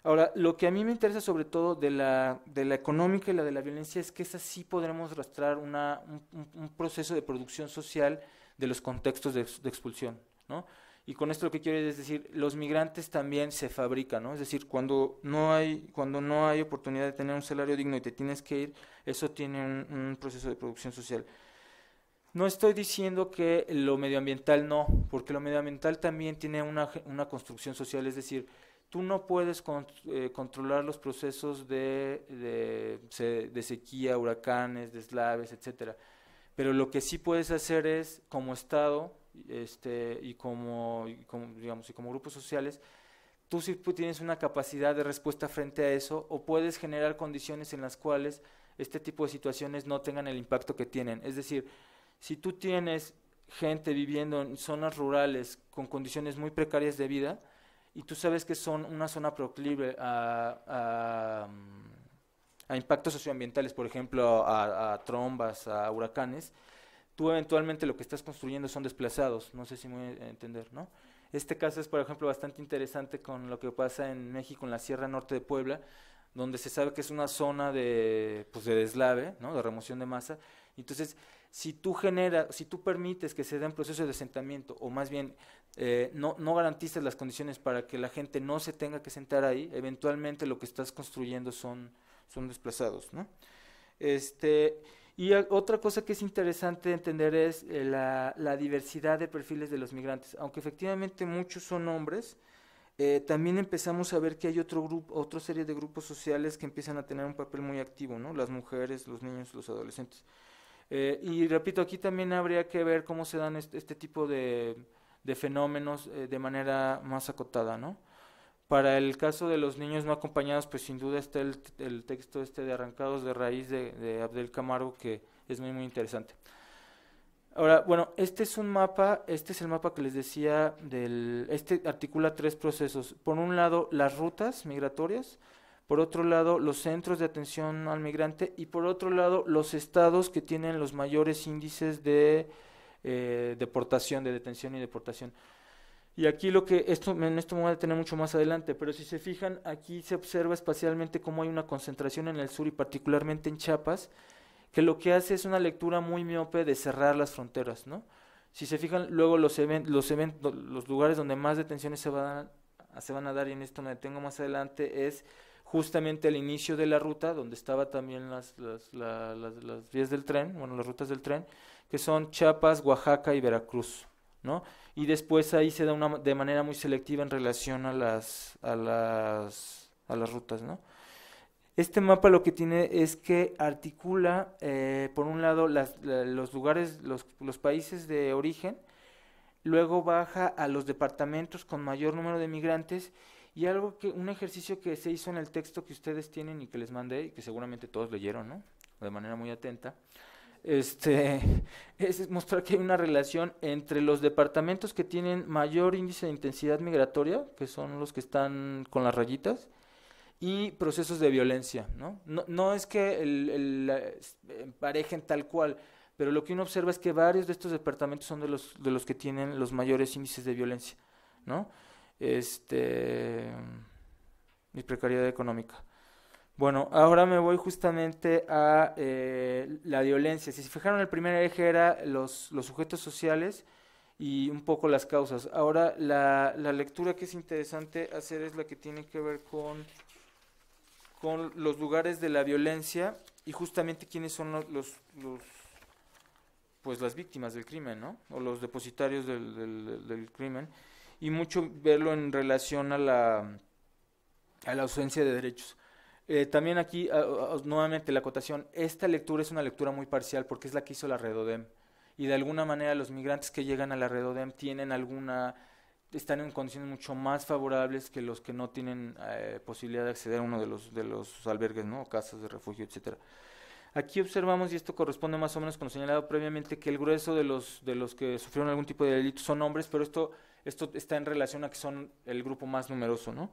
Ahora, lo que a mí me interesa sobre todo de la económica y la de la violencia es que esa sí podremos rastrar un proceso de producción social de los contextos de expulsión, ¿no? Y con esto lo que quiero es decir, los migrantes también se fabrican, ¿no? Es decir, cuando no hay oportunidad de tener un salario digno y te tienes que ir, eso tiene un proceso de producción social. No estoy diciendo que lo medioambiental no, porque lo medioambiental también tiene una construcción social, es decir, tú no puedes controlar los procesos de sequía, huracanes, deslaves, etcétera. Pero lo que sí puedes hacer es, como Estado, y como grupos sociales, tú sí tienes una capacidad de respuesta frente a eso, o puedes generar condiciones en las cuales este tipo de situaciones no tengan el impacto que tienen. Es decir, si tú tienes gente viviendo en zonas rurales con condiciones muy precarias de vida, y tú sabes que son una zona proclive a impactos socioambientales, por ejemplo, a trombas, a huracanes, tú eventualmente lo que estás construyendo son desplazados, no sé si me voy a entender, ¿no? Este caso es, por ejemplo, bastante interesante con lo que pasa en México, en la Sierra Norte de Puebla, donde se sabe que es una zona de deslave, ¿no? De remoción de masa. Entonces, si tú permites que se den procesos de asentamiento, o más bien no garantizas las condiciones para que la gente no se tenga que sentar ahí, eventualmente lo que estás construyendo son desplazados, ¿no? Y otra cosa que es interesante entender es la diversidad de perfiles de los migrantes. Aunque efectivamente muchos son hombres, también empezamos a ver que hay otra serie de grupos sociales que empiezan a tener un papel muy activo, ¿no? Las mujeres, los niños, los adolescentes. Y repito, aquí también habría que ver cómo se dan este tipo de fenómenos de manera más acotada, ¿no? Para el caso de los niños no acompañados, pues sin duda está el texto de Arrancados de Raíz de Abdel Camargo, que es muy, muy interesante. Ahora, bueno, este es el mapa que les decía, articula 3 procesos. Por un lado, las rutas migratorias, por otro lado, los centros de atención al migrante, y por otro lado, los estados que tienen los mayores índices de deportación, de detención y deportación. Y aquí en esto me voy a detener mucho más adelante, pero si se fijan, aquí se observa espacialmente cómo hay una concentración en el sur y particularmente en Chiapas, que lo que hace es una lectura muy miope de cerrar las fronteras, ¿no? Si se fijan, luego los lugares donde más detenciones se van a dar, y en esto me detengo más adelante, es justamente el inicio de la ruta, donde estaba también las vías del tren, bueno, las rutas del tren, que son Chiapas, Oaxaca y Veracruz, ¿no? Y después ahí se da de manera muy selectiva en relación a las rutas, ¿no? Este mapa lo que tiene es que articula, por un lado, los lugares, los países de origen, luego baja a los departamentos con mayor número de migrantes, y un ejercicio que se hizo en el texto que ustedes tienen y que les mandé, y que seguramente todos leyeron, ¿no? De manera muy atenta, es mostrar que hay una relación entre los departamentos que tienen mayor índice de intensidad migratoria, que son los que están con las rayitas, y procesos de violencia, ¿no? No es que emparejen tal cual, pero lo que uno observa es que varios de estos departamentos son de los que tienen los mayores índices de violencia, ¿no? Y precariedad económica. Bueno, ahora me voy justamente a la violencia. Si se fijaron, el primer eje era los sujetos sociales y un poco las causas. Ahora, la lectura que es interesante hacer es la que tiene que ver con los lugares de la violencia y justamente quiénes son pues las víctimas del crimen, ¿no? O los depositarios del crimen, y mucho verlo en relación a la ausencia de derechos. También aquí, nuevamente la acotación, esta lectura es una lectura muy parcial porque es la que hizo la Redodem, y de alguna manera los migrantes que llegan a la Redodem están en condiciones mucho más favorables que los que no tienen posibilidad de acceder a uno de los albergues, ¿no? Casas de refugio, etcétera. Aquí observamos, y esto corresponde más o menos con lo señalado previamente, que el grueso de los que sufrieron algún tipo de delito son hombres, pero esto está en relación a que son el grupo más numeroso, ¿no?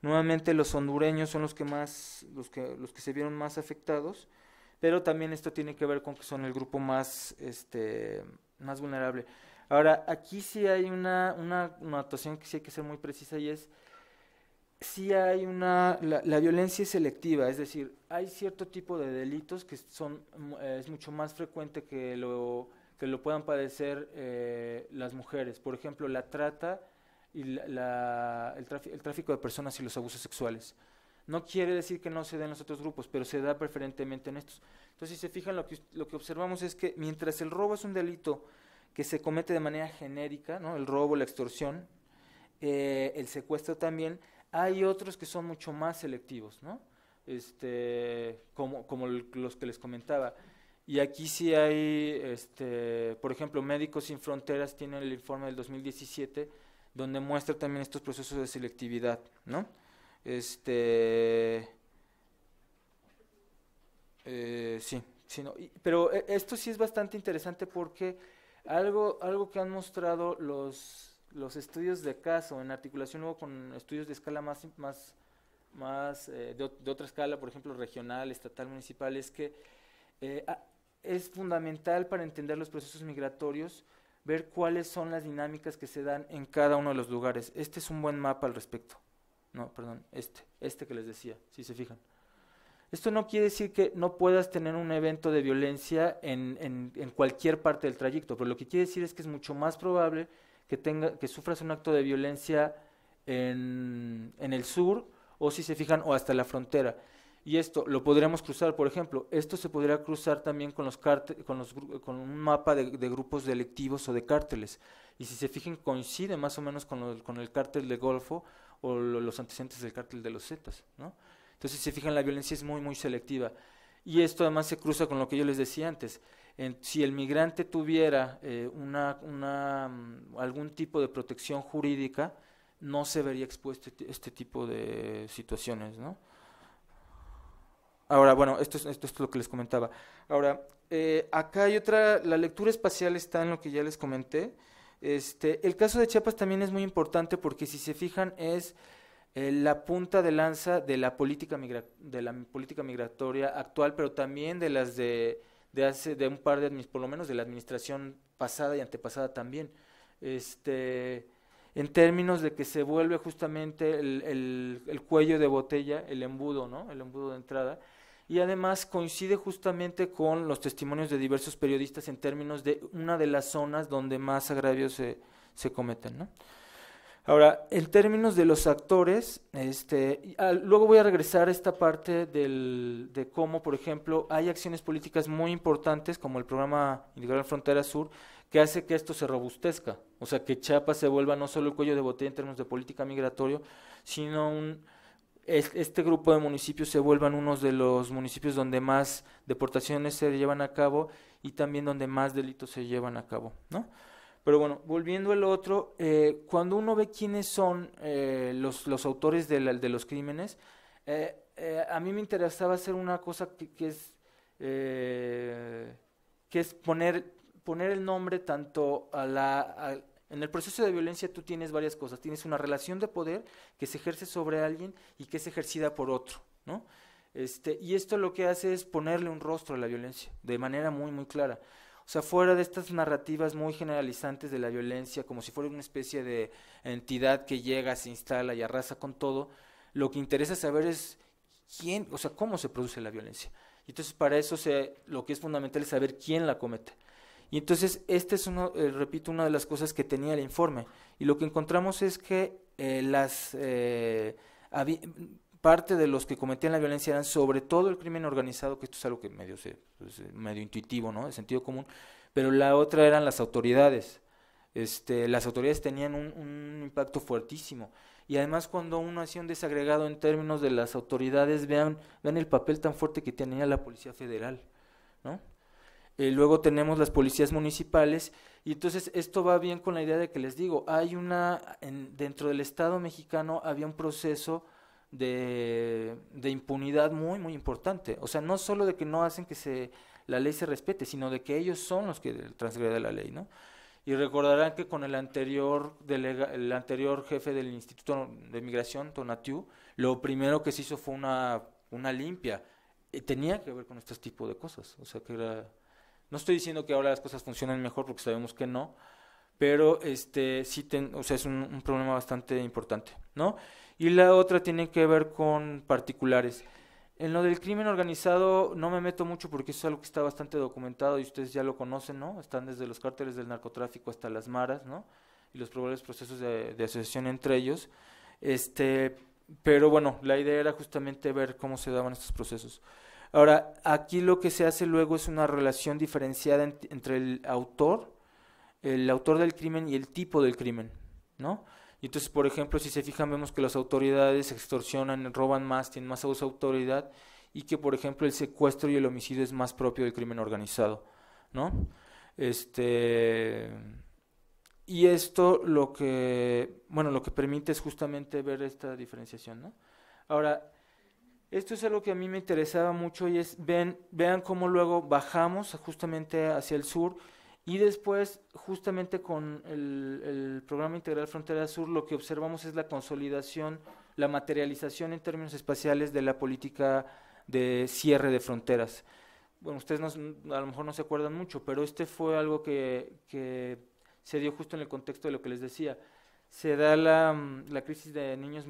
Nuevamente los hondureños son los que se vieron más afectados, pero también esto tiene que ver con que son el grupo más vulnerable. Ahora, aquí sí hay una anotación que sí hay que ser muy precisa, y es sí hay la violencia es selectiva, es decir, hay cierto tipo de delitos que es mucho más frecuente que lo puedan padecer las mujeres. Por ejemplo, la trata y el tráfico de personas y los abusos sexuales. No quiere decir que no se den en los otros grupos, pero se da preferentemente en estos. Entonces, si se fijan, lo que observamos es que mientras el robo es un delito que se comete de manera genérica, ¿no? El robo, la extorsión, el secuestro también, hay otros que son mucho más selectivos, ¿no? Como los que les comentaba. Y aquí sí hay, por ejemplo, Médicos Sin Fronteras tiene el informe del 2017, donde muestra también estos procesos de selectividad, ¿no? Sí, no, pero esto sí es bastante interesante porque algo que han mostrado los estudios de caso en articulación luego con estudios de escala de otra escala, por ejemplo regional, estatal, municipal, es que es fundamental para entender los procesos migratorios ver cuáles son las dinámicas que se dan en cada uno de los lugares. Este es un buen mapa al respecto. No, perdón, este que les decía, si se fijan. Esto no quiere decir que no puedas tener un evento de violencia en cualquier parte del trayecto, pero lo que quiere decir es que es mucho más probable que sufras un acto de violencia en el sur, o si se fijan, o hasta la frontera. Y esto lo podríamos cruzar, por ejemplo, esto se podría cruzar también con con un mapa de grupos delictivos o de cárteles. Y si se fijan, coincide más o menos con el cártel de Golfo o los antecedentes del cártel de los Zetas, ¿no? Entonces, si se fijan, la violencia es muy, muy selectiva. Y esto además se cruza con lo que yo les decía antes. Si el migrante tuviera algún tipo de protección jurídica, no se vería expuesto este tipo de situaciones, ¿no? Ahora, bueno, esto es lo que les comentaba. Ahora, acá hay la lectura espacial está en lo que ya les comenté. El caso de Chiapas también es muy importante porque si se fijan es la punta de lanza de la política migratoria actual, pero también de las de un par por lo menos de la administración pasada y antepasada también. En términos de que se vuelve justamente el cuello de botella, el embudo, ¿no? El embudo de entrada. Y además coincide justamente con los testimonios de diversos periodistas en términos de una de las zonas donde más agravios se cometen, ¿no? Ahora, en términos de los actores, luego voy a regresar a esta parte de cómo, por ejemplo, hay acciones políticas muy importantes, como el programa Integral Frontera Sur, que hace que esto se robustezca. O sea, que Chiapas se vuelva no solo el cuello de botella en términos de política migratoria, sino este grupo de municipios se vuelvan unos de los municipios donde más deportaciones se llevan a cabo y también donde más delitos se llevan a cabo, ¿no? Pero bueno, volviendo al otro, cuando uno ve quiénes son los autores de los crímenes, a mí me interesaba hacer una cosa que es poner el nombre tanto en el proceso de violencia tú tienes varias cosas. Tienes una relación de poder que se ejerce sobre alguien y que es ejercida por otro, ¿no? Y esto lo que hace es ponerle un rostro a la violencia de manera muy, muy clara. O sea, fuera de estas narrativas muy generalizantes de la violencia, como si fuera una especie de entidad que llega, se instala y arrasa con todo, lo que interesa saber es quién, o sea, cómo se produce la violencia. Y entonces para eso lo que es fundamental es saber quién la comete. Y entonces este es repito, una de las cosas que tenía el informe. Y lo que encontramos es que parte de los que cometían la violencia eran sobre todo el crimen organizado, que esto es algo que medio intuitivo, ¿no? De sentido común, pero la otra eran las autoridades. Las autoridades tenían un impacto fuertísimo. Y además cuando uno hacía un desagregado en términos de las autoridades, vean el papel tan fuerte que tenía la Policía Federal, ¿no? Luego tenemos las policías municipales, y entonces esto va bien con la idea de que les digo, dentro del Estado mexicano había un proceso de impunidad muy, muy importante. O sea, no solo de que no hacen que la ley se respete, sino de que ellos son los que transgreden la ley, ¿no? Y recordarán que con el anterior jefe del Instituto de Migración, Tonatiuh, lo primero que se hizo fue una limpia. Tenía que ver con este tipo de cosas. O sea, que era... No estoy diciendo que ahora las cosas funcionen mejor, porque sabemos que no, pero o sea, es un problema bastante importante, ¿no? Y la otra tiene que ver con particulares. En lo del crimen organizado no me meto mucho porque eso es algo que está bastante documentado y ustedes ya lo conocen, ¿no? Están desde los cárteles del narcotráfico hasta las maras, ¿no? Y los probables procesos de asociación entre ellos. Pero bueno, la idea era justamente ver cómo se daban estos procesos. Ahora, aquí lo que se hace luego es una relación diferenciada entre el autor del crimen y el tipo del crimen, ¿no? Y entonces, por ejemplo, si se fijan, vemos que las autoridades extorsionan, roban más, tienen más abuso de autoridad, y que, por ejemplo, el secuestro y el homicidio es más propio del crimen organizado, ¿no? Y esto lo que permite es justamente ver esta diferenciación, ¿no? Ahora, esto es algo que a mí me interesaba mucho y vean cómo luego bajamos justamente hacia el sur y después justamente con el Programa Integral Frontera Sur lo que observamos es la consolidación, la materialización en términos espaciales de la política de cierre de fronteras. Bueno, ustedes a lo mejor no se acuerdan mucho, pero fue algo que se dio justo en el contexto de lo que les decía. Se da la crisis de niños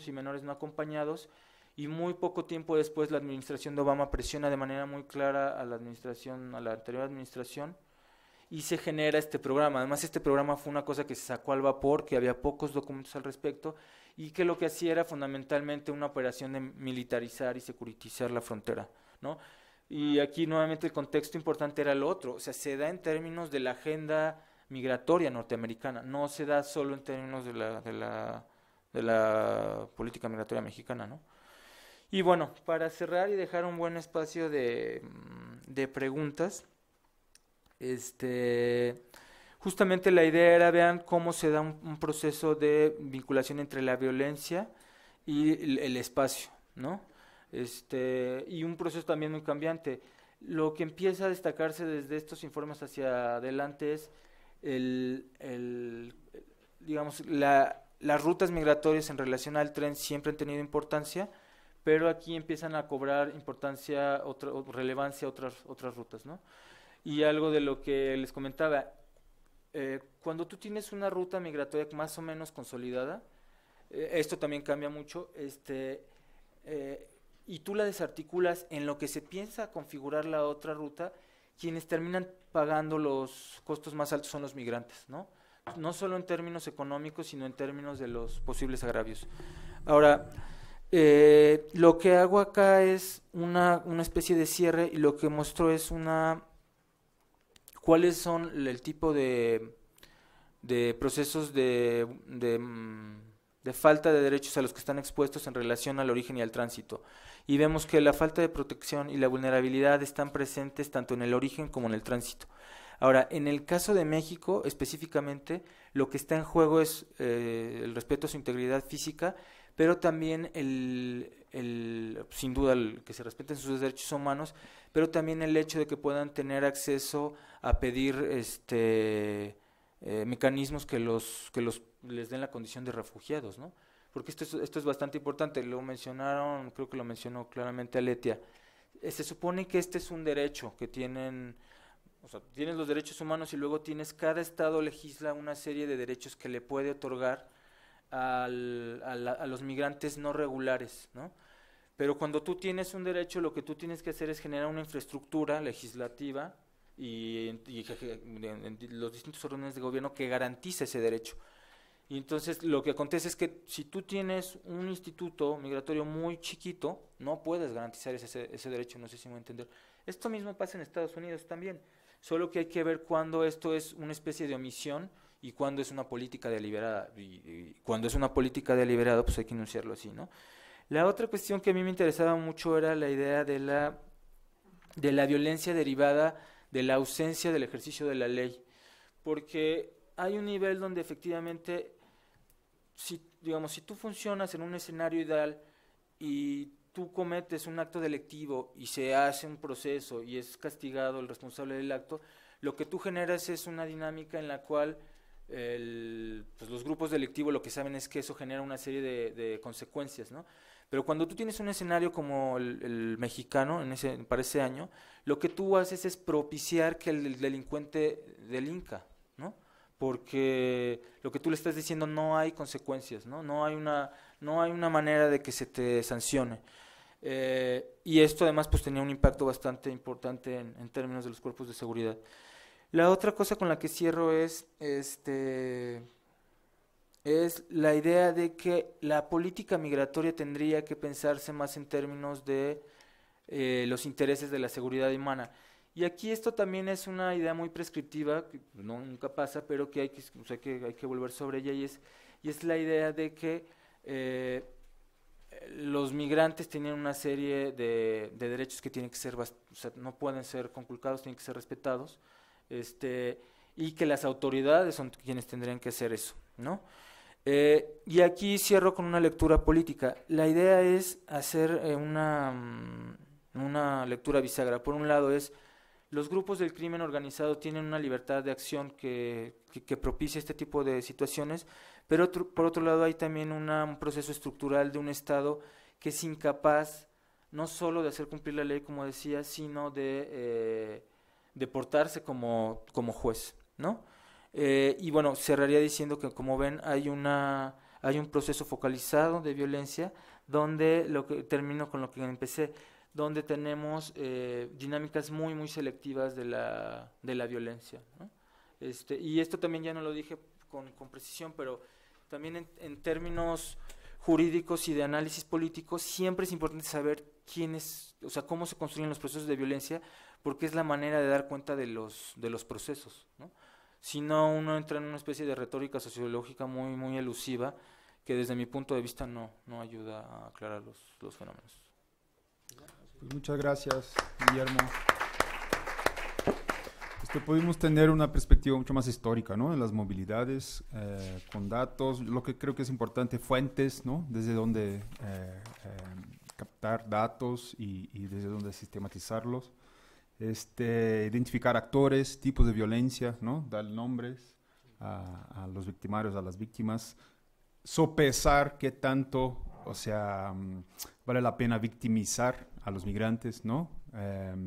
y menores no acompañados, y muy poco tiempo después la administración de Obama presiona de manera muy clara a la anterior administración, y se genera este programa. Además, este programa fue una cosa que se sacó al vapor, que había pocos documentos al respecto, y que lo que hacía era fundamentalmente una operación de militarizar y securitizar la frontera, ¿no? Y aquí nuevamente el contexto importante era el otro, o sea, se da en términos de la agenda migratoria norteamericana, no se da solo en términos de la política migratoria mexicana, ¿no? Y bueno, para cerrar y dejar un buen espacio de preguntas, justamente la idea era, vean cómo se da un proceso de vinculación entre la violencia y el espacio, ¿no? Y un proceso también muy cambiante. Lo que empieza a destacarse desde estos informes hacia adelante es digamos, las rutas migratorias en relación al tren siempre han tenido importancia, pero aquí empiezan a cobrar importancia, relevancia otras rutas, ¿no? Y algo de lo que les comentaba, cuando tú tienes una ruta migratoria más o menos consolidada, esto también cambia mucho, y tú la desarticulas en lo que se piensa configurar la otra ruta, quienes terminan pagando los costos más altos son los migrantes, ¿no? No solo en términos económicos, sino en términos de los posibles agravios. Ahora, lo que hago acá es una especie de cierre, y lo que muestro es cuáles son el tipo de procesos de falta de derechos a los que están expuestos en relación al origen y al tránsito. Y vemos que la falta de protección y la vulnerabilidad están presentes tanto en el origen como en el tránsito. Ahora, en el caso de México, específicamente, lo que está en juego es el respeto a su integridad física, pero también sin duda, que se respeten sus derechos humanos, pero también el hecho de que puedan tener acceso a pedir mecanismos que les den la condición de refugiados, ¿no? Porque esto es bastante importante, lo mencionaron, creo que lo mencionó claramente Aletia. Se supone que este es un derecho que tienen O sea, tienes los derechos humanos y luego tienes, cada estado legisla una serie de derechos que le puede otorgar a los migrantes no regulares, ¿no? Pero cuando tú tienes un derecho, lo que tú tienes que hacer es generar una infraestructura legislativa en los distintos órdenes de gobierno que garantice ese derecho. Y entonces lo que acontece es que si tú tienes un instituto migratorio muy chiquito, no puedes garantizar ese derecho, no sé si me voy a entender. Esto mismo pasa en Estados Unidos también, solo que hay que ver cuándo esto es una especie de omisión y cuándo es una política deliberada. Y cuando es una política deliberada, pues hay que enunciarlo así, ¿no? La otra cuestión que a mí me interesaba mucho era la idea de la violencia derivada de la ausencia del ejercicio de la ley, porque hay un nivel donde efectivamente, si tú funcionas en un escenario ideal y tú cometes un acto delictivo y se hace un proceso y es castigado el responsable del acto, lo que tú generas es una dinámica en la cual pues los grupos delictivos lo que saben es que eso genera una serie de consecuencias, ¿no? Pero cuando tú tienes un escenario como el mexicano para ese año, lo que tú haces es propiciar que el delincuente delinca, ¿no? Porque lo que tú le estás diciendo, no hay consecuencias, ¿no? No hay una manera de que se te sancione. Y esto además pues tenía un impacto bastante importante en términos de los cuerpos de seguridad. La otra cosa con la que cierro es la idea de que la política migratoria tendría que pensarse más en términos de los intereses de la seguridad humana. Y aquí esto también es una idea muy prescriptiva, que nunca pasa, pero que hay que volver sobre ella, y es la idea de que los migrantes tienen una serie de derechos que tienen que ser, no pueden ser conculcados, tienen que ser respetados, y que las autoridades son quienes tendrían que hacer eso, ¿no? Y aquí cierro con una lectura política. La idea es hacer una lectura bisagra. Por un lado los grupos del crimen organizado tienen una libertad de acción que propicia este tipo de situaciones, pero por otro lado hay también un proceso estructural de un Estado que es incapaz no solo de hacer cumplir la ley, como decía, sino de portarse como juez, ¿no? Y bueno, cerraría diciendo que, como ven, hay un proceso focalizado de violencia donde termino con lo que empecé, donde tenemos dinámicas muy muy selectivas de la violencia, ¿no? Y esto también ya no lo dije con precisión, pero también en términos jurídicos y de análisis político siempre es importante saber cómo se construyen los procesos de violencia, porque es la manera de dar cuenta de los procesos, ¿no? Si no, uno entra en una especie de retórica sociológica muy muy elusiva que desde mi punto de vista no ayuda a aclarar los fenómenos. Pues muchas gracias, Guillermo. Pudimos tener una perspectiva mucho más histórica, ¿no? De las movilidades, con datos, lo que creo que es importante, fuentes, ¿no? Desde donde captar datos y desde donde sistematizarlos. Identificar actores, tipos de violencia, ¿no? Dar nombres a los victimarios, a las víctimas. Sopesar qué tanto, vale la pena victimizar a los migrantes, ¿no?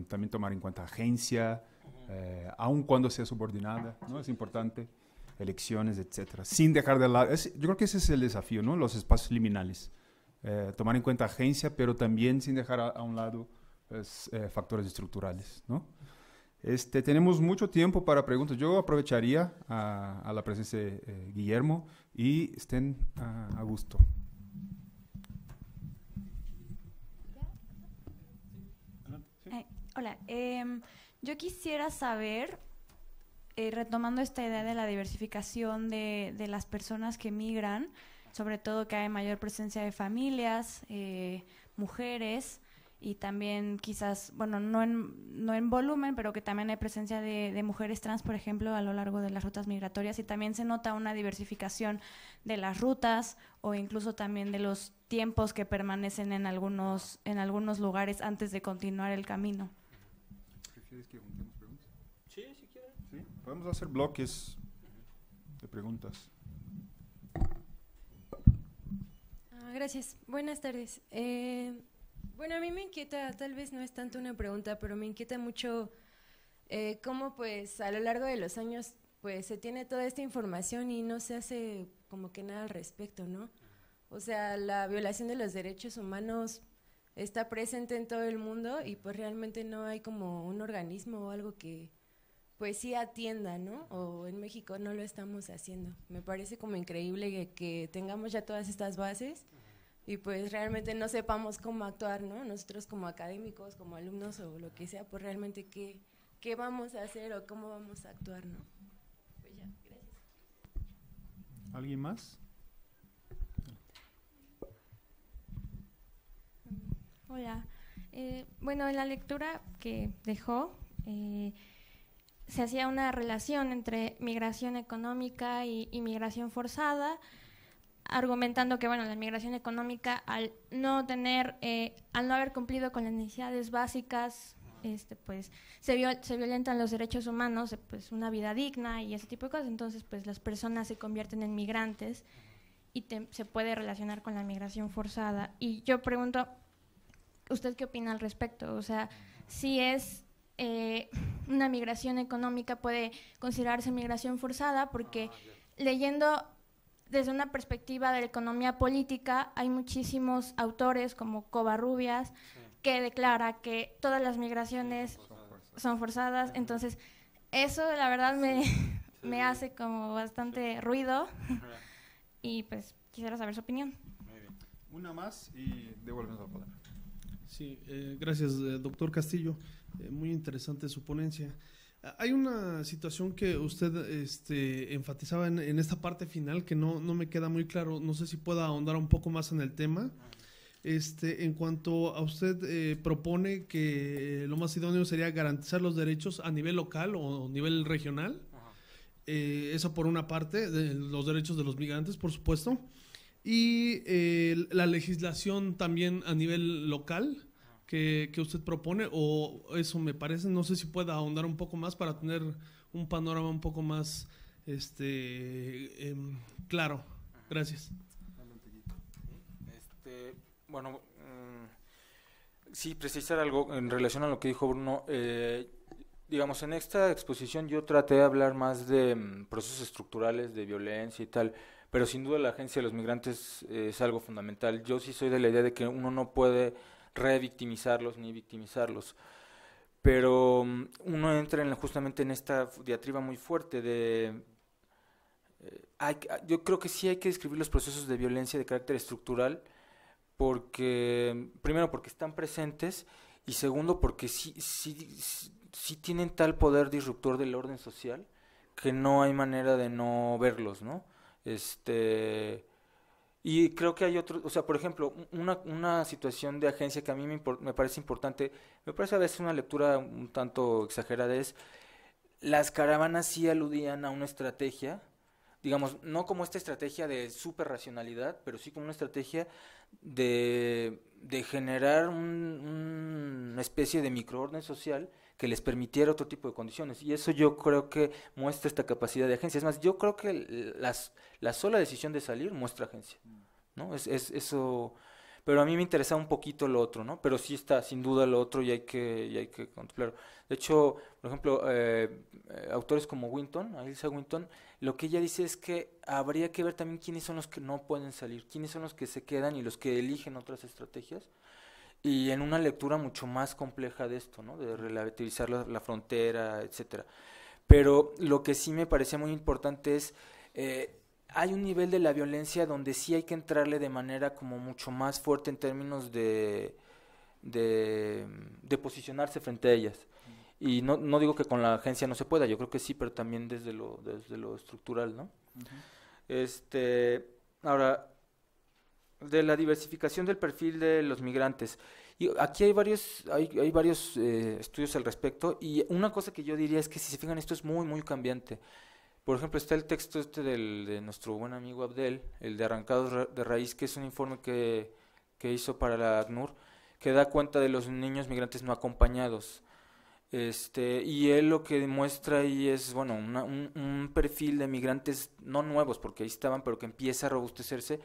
También tomar en cuenta agencia, aun cuando sea subordinada, ¿no? Es importante, elecciones, etcétera. Sin dejar de lado, yo creo que ese es el desafío, ¿no? Los espacios liminales. Tomar en cuenta agencia, pero también sin dejar a un lado factores estructurales, ¿no? Tenemos mucho tiempo para preguntas. Yo aprovecharía a la presencia de Guillermo y estén a gusto. Hola, yo quisiera saber, retomando esta idea de la diversificación de las personas que migran, sobre todo que hay mayor presencia de familias, mujeres, y también quizás, bueno, no en volumen, pero que también hay presencia de mujeres trans, por ejemplo, a lo largo de las rutas migratorias, y también se nota una diversificación de las rutas o incluso también de los tiempos que permanecen en algunos lugares antes de continuar el camino. ¿Prefieres que juntemos preguntas? Sí, si quieres. ¿Sí? Podemos hacer bloques de preguntas. Gracias. Buenas tardes. Bueno, a mí me inquieta, tal vez no es tanto una pregunta, pero me inquieta mucho cómo pues a lo largo de los años pues se tiene toda esta información y no se hace como que nada al respecto, ¿no? O sea, la violación de los derechos humanos está presente en todo el mundo y pues realmente no hay como un organismo o algo que pues sí atienda, ¿no? O en México no lo estamos haciendo. Me parece como increíble que tengamos ya todas estas bases y pues realmente no sepamos cómo actuar, ¿no? Nosotros como académicos, como alumnos o lo que sea, pues realmente qué vamos a hacer o cómo vamos a actuar, ¿no? Pues ya, gracias. ¿Alguien más? Hola. Bueno, en la lectura que dejó, se hacía una relación entre migración económica y migración forzada, argumentando que, bueno, la migración económica, al no haber cumplido con las necesidades básicas, pues se violentan los derechos humanos, pues una vida digna y ese tipo de cosas. Entonces, pues las personas se convierten en migrantes y se puede relacionar con la migración forzada. Y yo pregunto, ¿usted qué opina al respecto? O sea, si es una migración económica, puede considerarse migración forzada, porque leyendo desde una perspectiva de la economía política, hay muchísimos autores como Covarrubias que declara que todas las migraciones son forzadas. Entonces, eso la verdad me hace como bastante ruido y pues quisiera saber su opinión. Una más y devolvemos la palabra. Sí, gracias, doctor Castillo. Muy interesante su ponencia. Hay una situación que usted enfatizaba en esta parte final que no me queda muy claro. No sé si pueda ahondar un poco más en el tema. En cuanto a usted propone que lo más idóneo sería garantizar los derechos a nivel local o nivel regional. Eso por una parte, de los derechos de los migrantes, por supuesto. Y la legislación también a nivel local que usted propone, o eso me parece, no sé si pueda ahondar un poco más para tener un panorama un poco más claro. Gracias. Bueno, sí, precisar algo en relación a lo que dijo Bruno. Digamos, en esta exposición yo traté de hablar más de procesos estructurales de violencia y tal, pero sin duda la agencia de los migrantes es algo fundamental. Yo sí soy de la idea de que uno no puede revictimizarlos ni victimizarlos, pero uno entra justamente en esta diatriba muy fuerte de... yo creo que sí hay que describir los procesos de violencia de carácter estructural, porque primero porque están presentes y segundo porque sí tienen tal poder disruptor del orden social que no hay manera de no verlos, ¿no? Y creo que hay otro, o sea, por ejemplo, una situación de agencia que a mí me parece importante, me parece a veces una lectura un tanto exagerada, es las caravanas sí aludían a una estrategia, digamos, no como esta estrategia de super racionalidad, pero sí como una estrategia de generar una especie de microorden social que les permitiera otro tipo de condiciones. Y eso yo creo que muestra esta capacidad de agencia. Es más, yo creo que la sola decisión de salir muestra agencia, ¿no? Es eso. Pero a mí me interesa un poquito lo otro, ¿no? Pero sí está, sin duda, lo otro y hay que contemplarlo. De hecho, por ejemplo, autores como Winton, Ailsa Winton, lo que ella dice es que habría que ver también quiénes son los que no pueden salir, quiénes son los que se quedan y los que eligen otras estrategias. Y en una lectura mucho más compleja de esto, ¿no? De relativizar la frontera, etcétera. Pero lo que sí me parecía muy importante es, hay un nivel de la violencia donde sí hay que entrarle de manera como mucho más fuerte en términos de posicionarse frente a ellas. Y no digo que con la agencia no se pueda, yo creo que sí, pero también desde lo estructural, ¿no? Ahora, de la diversificación del perfil de los migrantes. Y aquí hay varios estudios al respecto, y una cosa que yo diría es que si se fijan esto es muy muy cambiante. Por ejemplo, está el texto de nuestro buen amigo Abdel, el de Arrancados de Raíz, que es un informe que hizo para la ACNUR, que da cuenta de los niños migrantes no acompañados. Y él lo que demuestra ahí es, bueno, un perfil de migrantes no nuevos, porque ahí estaban, pero que empieza a robustecerse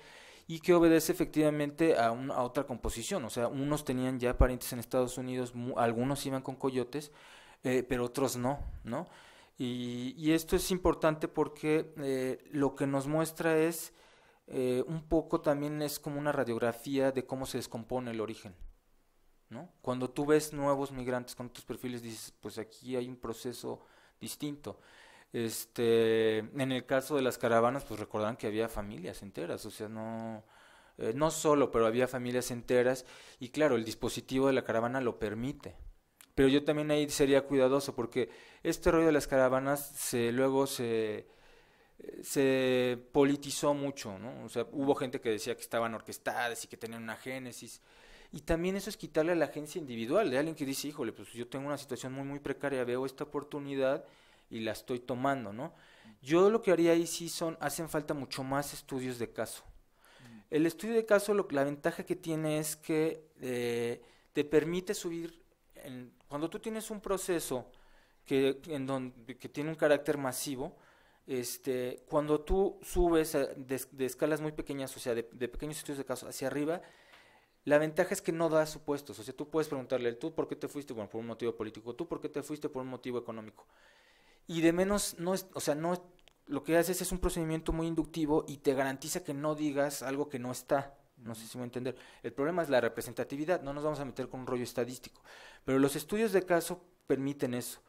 y que obedece efectivamente a otra composición. O sea, unos tenían ya parientes en Estados Unidos, algunos iban con coyotes, pero otros no, ¿no? Y esto es importante porque lo que nos muestra es un poco también es como una radiografía de cómo se descompone el origen, ¿no? Cuando tú ves nuevos migrantes con otros perfiles, dices, pues aquí hay un proceso distinto. En el caso de las caravanas, pues recordarán que había familias enteras, o sea, no solo, pero había familias enteras, y claro, el dispositivo de la caravana lo permite. Pero yo también ahí sería cuidadoso, porque este rollo de las caravanas luego se politizó mucho, ¿no? O sea, hubo gente que decía que estaban orquestadas y que tenían una génesis. Y también eso es quitarle a la agencia individual, de alguien que dice, híjole, pues yo tengo una situación muy, muy precaria, veo esta oportunidad y la estoy tomando, ¿no? Yo lo que haría ahí sí hacen falta mucho más estudios de caso. El estudio de caso, la ventaja que tiene es que te permite subir, cuando tú tienes un proceso que tiene un carácter masivo, cuando tú subes de escalas muy pequeñas, o sea, de pequeños estudios de caso hacia arriba, la ventaja es que no da supuestos. O sea, tú puedes preguntarle, ¿tú por qué te fuiste? Bueno, por un motivo político. ¿Tú por qué te fuiste? Por un motivo económico. Y de menos, lo que haces es un procedimiento muy inductivo y te garantiza que no digas algo que no está. No sé si me voy a entender. El problema es la representatividad. No nos vamos a meter con un rollo estadístico. Pero los estudios de caso permiten eso.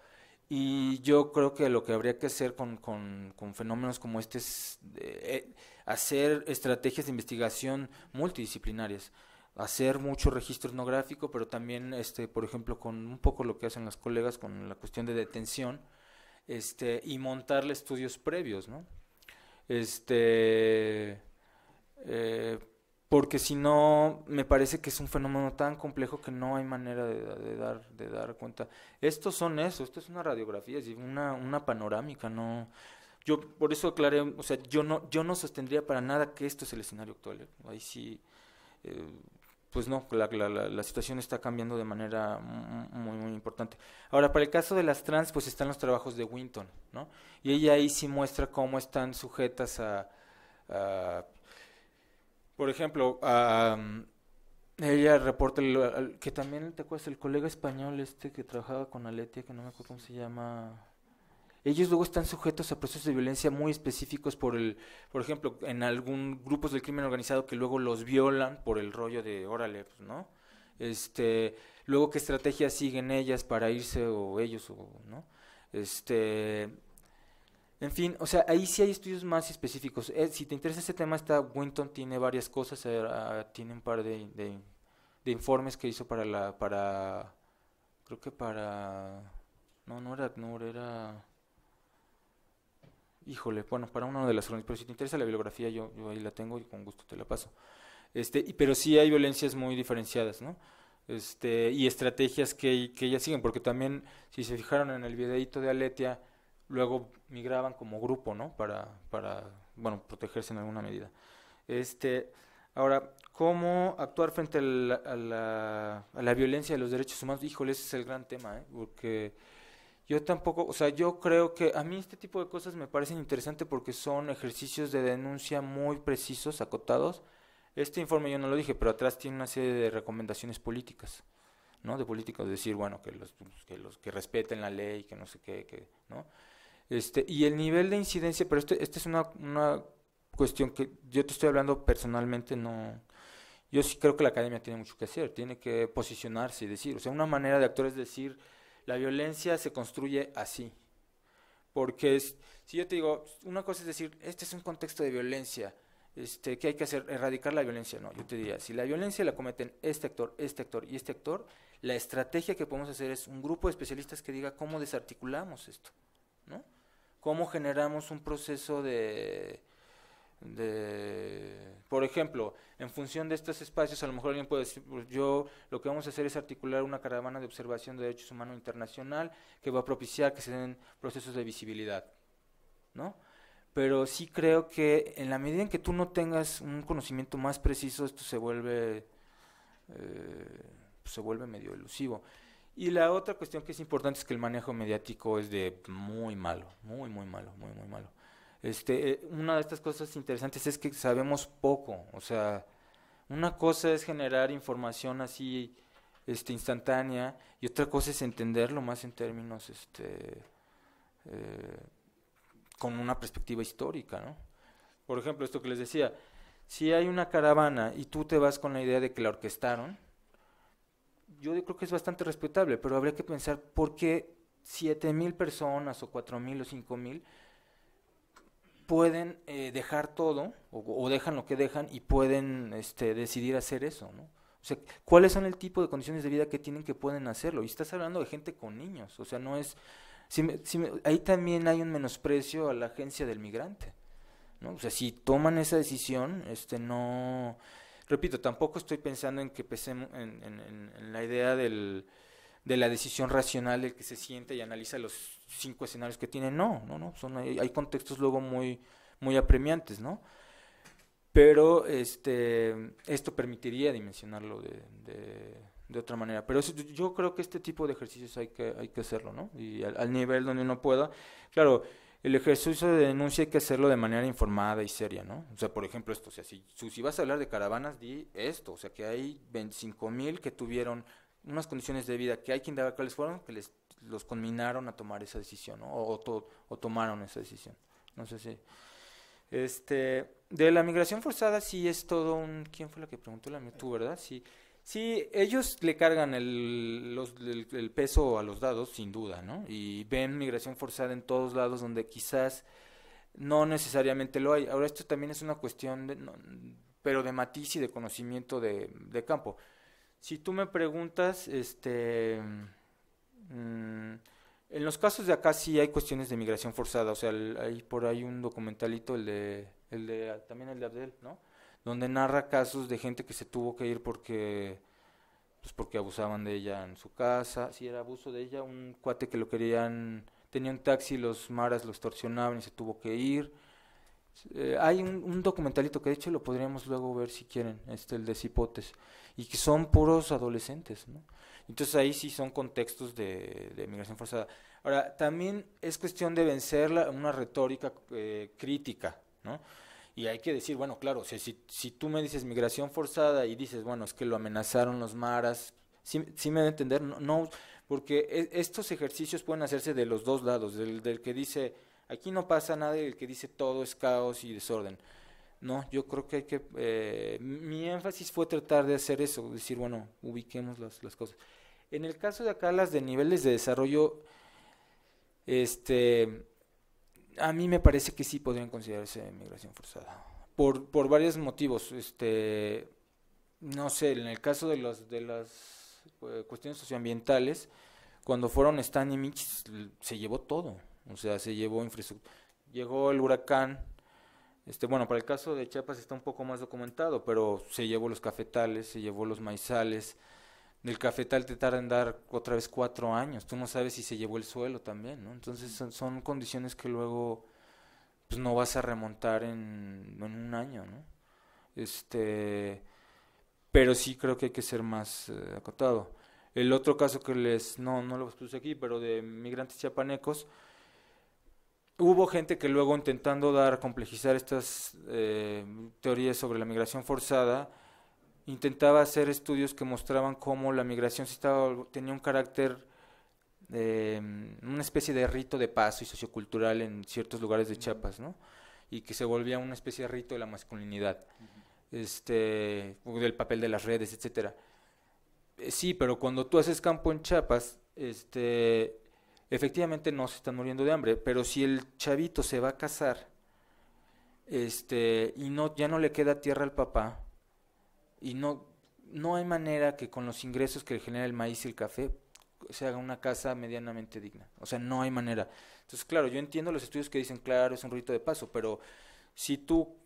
Y yo creo que lo que habría que hacer con fenómenos como este es hacer estrategias de investigación multidisciplinarias, hacer mucho registro etnográfico, pero también, por ejemplo, con un poco lo que hacen las colegas con la cuestión de detención, y montarle estudios previos, ¿no? Porque si no, me parece que es un fenómeno tan complejo que no hay manera de dar cuenta. Esto es una radiografía, es una panorámica, no. Yo por eso aclaré, o sea, yo no sostendría para nada que esto es el escenario actual, ¿eh? Ahí sí, pues no, la situación está cambiando de manera muy, muy importante. Ahora, para el caso de las trans, pues están los trabajos de Winton, ¿no? Y ella ahí sí muestra cómo están sujetas por ejemplo, ella reporta que también, ¿te acuerdas? El colega español que trabajaba con Aletia, que no me acuerdo cómo se llama. Ellos luego están sujetos a procesos de violencia muy específicos por ejemplo, en algún grupos del crimen organizado que luego los violan por el rollo de, órale, pues, ¿no? Luego qué estrategias siguen ellas para irse o ellos, ¿no? En fin, o sea, ahí sí hay estudios más específicos. Si te interesa ese tema, Winton tiene varias cosas, tiene un par de informes que hizo creo que no era, híjole, bueno, para una de las organizaciones, pero si te interesa la bibliografía, yo ahí la tengo y con gusto te la paso. Pero sí hay violencias muy diferenciadas, ¿no? Y estrategias que ellas siguen, porque también, si se fijaron en el videíto de Aletia, luego migraban como grupo, ¿no? Para protegerse en alguna medida. Ahora, ¿cómo actuar frente a la violencia de los derechos humanos? Híjole, ese es el gran tema, ¿eh? Porque yo tampoco, o sea, yo creo que a mí este tipo de cosas me parecen interesantes porque son ejercicios de denuncia muy precisos, acotados. Este informe yo no lo dije, pero atrás tiene una serie de recomendaciones políticas, ¿no? De políticos, decir, bueno, que los que respeten la ley, que no sé qué, ¿no? Y el nivel de incidencia, pero esta es una cuestión que yo te estoy hablando personalmente, no. Yo sí creo que la academia tiene mucho que hacer, tiene que posicionarse y decir, o sea, una manera de actuar es decir, la violencia se construye así. Porque si yo te digo, una cosa es decir, este es un contexto de violencia, ¿qué hay que hacer? Erradicar la violencia. No, yo te diría, si la violencia la cometen este actor y este actor, la estrategia que podemos hacer es un grupo de especialistas que diga cómo desarticulamos esto, ¿no? Cómo generamos un proceso por ejemplo, en función de estos espacios, a lo mejor alguien puede decir, pues yo lo que vamos a hacer es articular una caravana de observación de derechos humanos internacional que va a propiciar que se den procesos de visibilidad, ¿no? Pero sí creo que en la medida en que tú no tengas un conocimiento más preciso, esto se vuelve medio elusivo. Y la otra cuestión que es importante es que el manejo mediático es de muy malo, muy, muy malo, muy, muy malo. Una de estas cosas interesantes es que sabemos poco, o sea, una cosa es generar información así instantánea, y otra cosa es entenderlo más en términos con una perspectiva histórica, ¿no? Por ejemplo, esto que les decía, si hay una caravana y tú te vas con la idea de que la orquestaron, yo creo que es bastante respetable, pero habría que pensar por qué 7,000 personas o 4,000 o 5,000 pueden dejar todo o dejan lo que dejan y pueden decidir hacer eso, ¿no? O sea, ¿cuáles son el tipo de condiciones de vida que tienen que pueden hacerlo? Y estás hablando de gente con niños, o sea, no es... ahí también hay un menosprecio a la agencia del migrante, ¿no? O sea, si toman esa decisión, no... Repito, tampoco estoy pensando en que pensemos en la idea de la decisión racional del que se siente y analiza los 5 escenarios que tiene. No, hay contextos luego muy, muy apremiantes, ¿no? Pero esto permitiría dimensionarlo de otra manera. Pero yo creo que este tipo de ejercicios hay que hacerlo, ¿no? Y al nivel donde uno pueda. Claro, el ejercicio de denuncia hay que hacerlo de manera informada y seria, ¿no? O sea, por ejemplo, esto, o sea, si vas a hablar de caravanas, di esto, o sea, que hay 25,000 que tuvieron unas condiciones de vida, que hay que indagar cuáles fueron, que los conminaron a tomar esa decisión, ¿no? O tomaron esa decisión. No sé si... de la migración forzada sí es todo un... ¿Quién fue la que preguntó? Tú, ¿verdad? Sí, ellos le cargan el peso a los dados, sin duda, ¿no? Y ven migración forzada en todos lados donde quizás no necesariamente lo hay. Ahora, esto también es una cuestión, pero de matiz y de conocimiento de campo. Si tú me preguntas, en los casos de acá sí hay cuestiones de migración forzada, o sea, hay por ahí un documentalito, también el de Abdel, ¿no? Donde narra casos de gente que se tuvo que ir porque abusaban de ella en su casa. Si era abuso de ella, un cuate que tenía un taxi, los maras lo extorsionaban y se tuvo que ir. Hay un documentalito que de hecho lo podríamos luego ver si quieren, el de Cipotes, y que son puros adolescentes, ¿no? Entonces ahí sí son contextos de migración forzada. Ahora, también es cuestión de vencer una retórica crítica, ¿no? Y hay que decir, bueno, claro, o sea, si tú me dices migración forzada y dices, bueno, es que lo amenazaron los maras, sí me debe entender, no, porque estos ejercicios pueden hacerse de los dos lados, del que dice, aquí no pasa nada, y el que dice todo es caos y desorden. No, yo creo que hay que... mi énfasis fue tratar de hacer eso, decir, bueno, ubiquemos las cosas. En el caso de acá, las de niveles de desarrollo, a mí me parece que sí podrían considerarse migración forzada, por varios motivos. No sé, en el caso de las cuestiones socioambientales, cuando fueron Stan y Mitch, se llevó todo, o sea, se llevó infraestructura. Llegó el huracán, bueno, para el caso de Chiapas está un poco más documentado, pero se llevó los cafetales, se llevó los maizales. Del cafetal te tarda en dar otra vez 4 años, tú no sabes si se llevó el suelo también, ¿no? Entonces son condiciones que luego pues no vas a remontar en un año, ¿no? Pero sí creo que hay que ser más acotado. El otro caso que no lo puse aquí, pero de migrantes chiapanecos, hubo gente que luego intentando complejizar estas teorías sobre la migración forzada, intentaba hacer estudios que mostraban cómo la migración tenía un carácter, una especie de rito de paso y sociocultural en ciertos lugares de Chiapas, ¿no? Y que se volvía una especie de rito de la masculinidad, del papel de las redes, etcétera. Sí, pero cuando tú haces campo en Chiapas, efectivamente no se están muriendo de hambre, pero si el chavito se va a casar, y ya no le queda tierra al papá, y no hay manera que con los ingresos que le genera el maíz y el café se haga una casa medianamente digna. O sea, no hay manera. Entonces, claro, yo entiendo los estudios que dicen, claro, es un rito de paso, pero si tú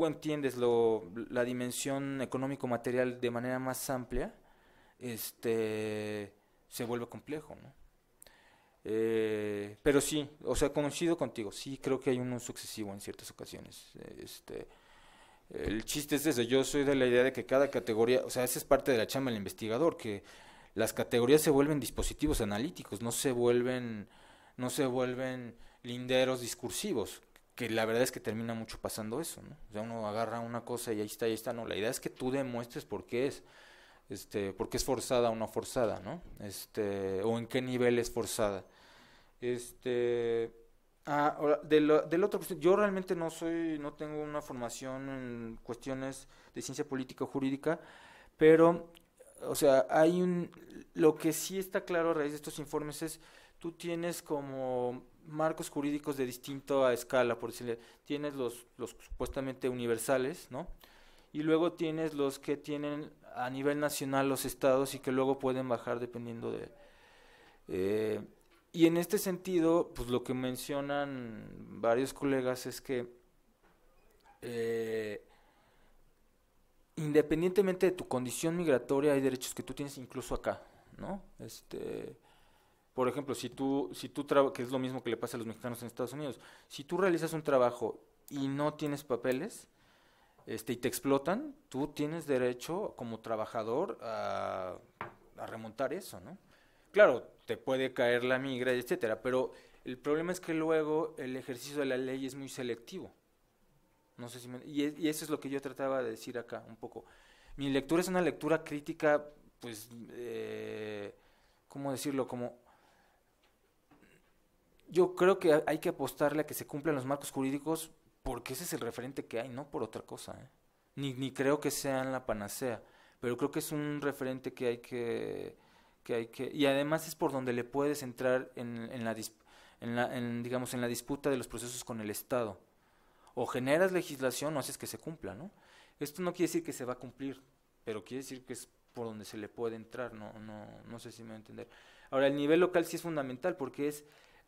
entiendes la dimensión económico-material de manera más amplia, se vuelve complejo, ¿no? Pero sí, o sea, coincido contigo, sí creo que hay un uso excesivo en ciertas ocasiones. El chiste es eso, yo soy de la idea de que cada categoría, o sea, esa es parte de la chamba del investigador, que las categorías se vuelven dispositivos analíticos, no se vuelven linderos discursivos, que la verdad es que termina mucho pasando eso, ¿no? O sea, uno agarra una cosa y ahí está, no, la idea es que tú demuestres por qué es. porque es forzada o no forzada, ¿no? O en qué nivel es forzada. Ahora, del otro, yo realmente no tengo una formación en cuestiones de ciencia política o jurídica, pero, o sea, lo que sí está claro a raíz de estos informes es, tú tienes como marcos jurídicos de distinta escala, por decirle, tienes los supuestamente universales, ¿no? Y luego tienes los que tienen a nivel nacional los estados y que luego pueden bajar dependiendo de... y en este sentido, pues lo que mencionan varios colegas es que independientemente de tu condición migratoria, hay derechos que tú tienes incluso acá, ¿no? Por ejemplo, si tú que es lo mismo que le pasa a los mexicanos en Estados Unidos, si tú realizas un trabajo y no tienes papeles, y te explotan, tú tienes derecho como trabajador a remontar eso, ¿no? Claro, te puede caer la migra, etcétera, pero el problema es que luego el ejercicio de la ley es muy selectivo. No sé si y eso es lo que yo trataba de decir acá un poco. Mi lectura es una lectura crítica, pues, ¿cómo decirlo? Como yo creo que hay que apostarle a que se cumplan los marcos jurídicos porque ese es el referente que hay, no por otra cosa, ¿eh? Ni creo que sean la panacea, pero creo que es un referente que hay que y además es por donde le puedes entrar digamos en la disputa de los procesos con el Estado. O generas legislación o haces que se cumpla, ¿no? Esto no quiere decir que se va a cumplir, pero quiere decir que es por donde se le puede entrar, no sé si me va a entender. Ahora, el nivel local sí es fundamental porque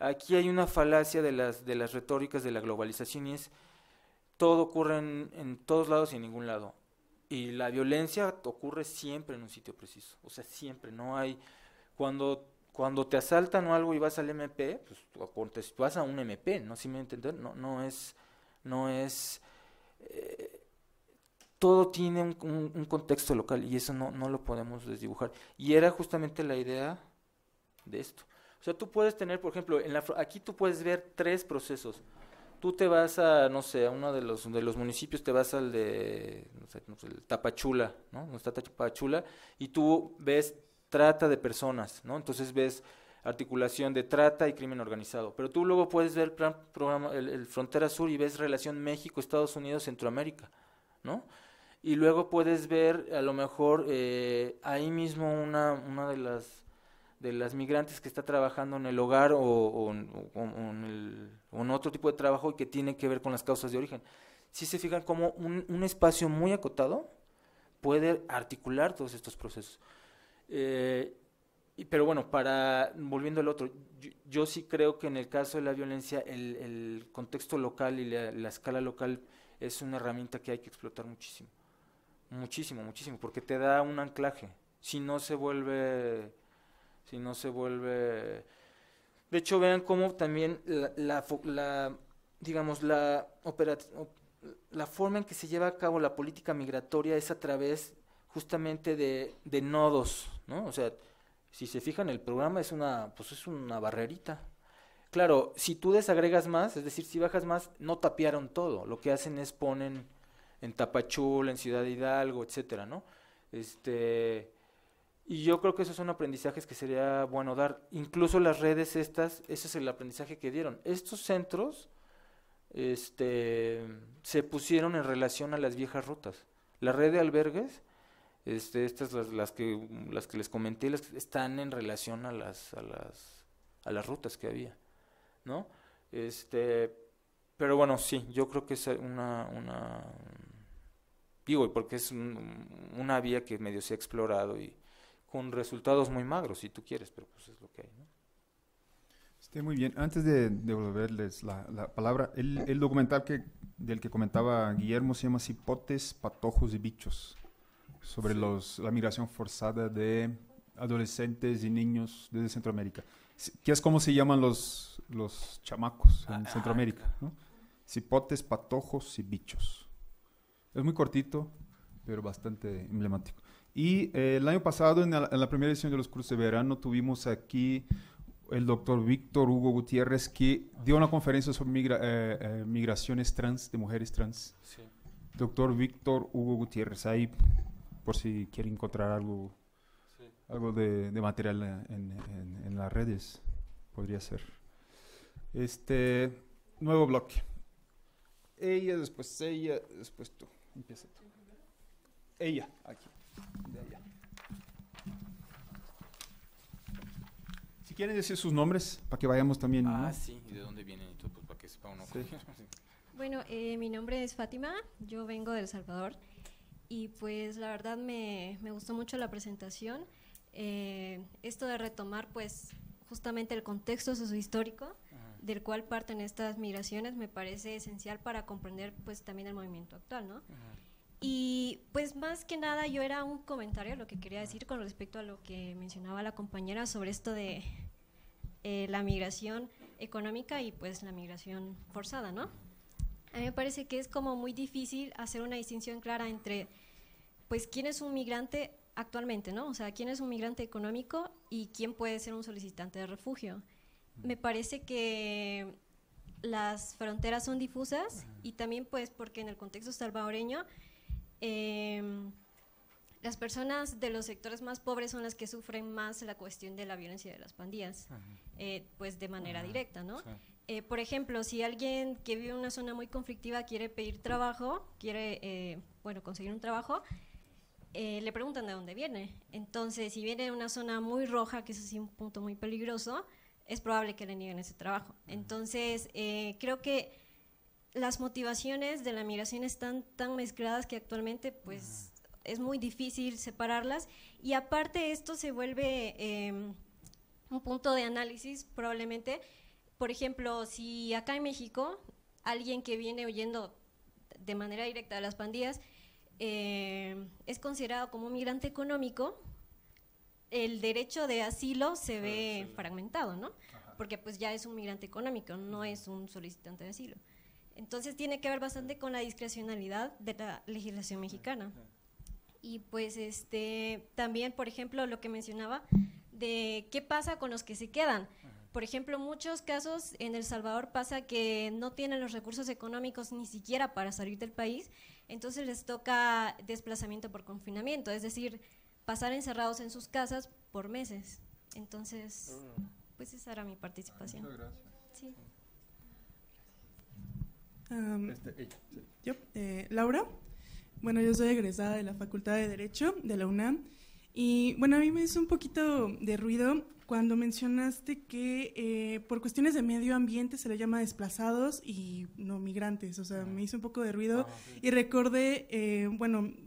aquí hay una falacia de las retóricas de la globalización y es todo ocurre en todos lados y en ningún lado. Y la violencia ocurre siempre en un sitio preciso, o sea, siempre, no hay... Cuando te asaltan o algo y vas al MP, pues vas a un MP, ¿no? ¿Sí me entienden? No es todo tiene un contexto local y eso no lo podemos desdibujar. Y era justamente la idea de esto. O sea, tú puedes tener, por ejemplo, aquí tú puedes ver 3 procesos. Tú te vas a, no sé, a uno de los municipios, te vas al de, no sé, el Tapachula, ¿no? Donde está Tapachula, y tú ves trata de personas, ¿no? Entonces ves articulación de trata y crimen organizado. Pero tú luego puedes ver el Frontera Sur y ves relación México, Estados Unidos, Centroamérica, ¿no? Y luego puedes ver, a lo mejor, ahí mismo una de las migrantes que está trabajando en el hogar o en otro tipo de trabajo y que tiene que ver con las causas de origen. Si se fijan como un espacio muy acotado puede articular todos estos procesos. Pero bueno, volviendo al otro, yo sí creo que en el caso de la violencia el contexto local y la escala local es una herramienta que hay que explotar muchísimo, porque te da un anclaje. Si no se vuelve, de hecho vean cómo también la forma en que se lleva a cabo la política migratoria es a través justamente de nodos, ¿no? O sea, si se fijan, el programa es una barrerita. Claro, si tú desagregas más, es decir, si bajas más, no tapiaron todo. Lo que hacen es ponen en Tapachula, en Ciudad Hidalgo, etcétera, ¿no? Y yo creo que esos son aprendizajes que sería bueno dar. Incluso las redes ese es el aprendizaje que dieron. Estos centros se pusieron en relación a las viejas rutas. La red de albergues, estas las que les comenté, están en relación a las rutas que había, ¿no? Pero bueno, sí, yo creo que es digo, porque es una vía que medio se ha explorado y con resultados muy magros, si tú quieres, pero pues es lo que hay, ¿no? Muy bien. Antes de devolverles la palabra, el documental del que comentaba Guillermo se llama Cipotes, Patojos y Bichos, sobre la migración forzada de adolescentes y niños desde Centroamérica, que es como se llaman los chamacos en Centroamérica, ¿no? Cipotes, Patojos y Bichos. Es muy cortito, pero bastante emblemático. Y el año pasado, en la primera edición de los cursos de verano, tuvimos aquí el doctor Víctor Hugo Gutiérrez, que dio una conferencia sobre migraciones trans, de mujeres trans. Sí. Doctor Víctor Hugo Gutiérrez, ahí por si quiere encontrar algo, Sí. algo de material en las redes, podría ser. Nuevo bloque. Ella, después tú. Empieza tú. Ella, aquí. De allá. Si quieren decir sus nombres, para que vayamos también. ¿no? Sí, ¿y de dónde vienen y todo? Pues para que sepa uno. Sí. Bueno, mi nombre es Fátima, yo vengo de El Salvador y pues la verdad me gustó mucho la presentación. Esto de retomar pues justamente el contexto sociohistórico del cual parten estas migraciones me parece esencial para comprender pues también el movimiento actual, ¿no? Y pues más que nada yo era un comentario lo que quería decir con respecto a lo que mencionaba la compañera sobre esto de la migración económica y pues la migración forzada, ¿no? A mí me parece que es como muy difícil hacer una distinción clara entre pues quién es un migrante actualmente, ¿no? O sea, quién es un migrante económico y quién puede ser un solicitante de refugio. Me parece que las fronteras son difusas y también pues porque en el contexto salvadoreño las personas de los sectores más pobres son las que sufren más la cuestión de la violencia de las pandillas, pues de manera directa, ¿no? Sí. Por ejemplo, si alguien que vive en una zona muy conflictiva quiere pedir trabajo, quiere, conseguir un trabajo, le preguntan de dónde viene. Entonces, si viene de una zona muy roja, que es así un punto muy peligroso, es probable que le nieguen ese trabajo. Entonces, creo que las motivaciones de la migración están tan mezcladas que actualmente, pues, es muy difícil separarlas. Y aparte, esto se vuelve un punto de análisis, probablemente. Por ejemplo, si acá en México, alguien que viene huyendo de manera directa de las pandillas es considerado como un migrante económico, el derecho de asilo se ve fragmentado, ¿no? Porque pues ya es un migrante económico, no es un solicitante de asilo. Entonces tiene que ver bastante con la discrecionalidad de la legislación mexicana. Y pues también, por ejemplo, lo que mencionaba de qué pasa con los que se quedan. Por ejemplo, muchos casos en El Salvador pasa que no tienen los recursos económicos ni siquiera para salir del país, entonces les toca desplazamiento por confinamiento, es decir, pasar encerrados en sus casas por meses. Entonces, pues esa era mi participación. Muchas gracias. Sí. Yo, Laura, bueno, yo soy egresada de la Facultad de Derecho de la UNAM y bueno, a mí me hizo un poquito de ruido cuando mencionaste que por cuestiones de medio ambiente se le llama desplazados y no migrantes, o sea, me hizo un poco de ruido y recordé,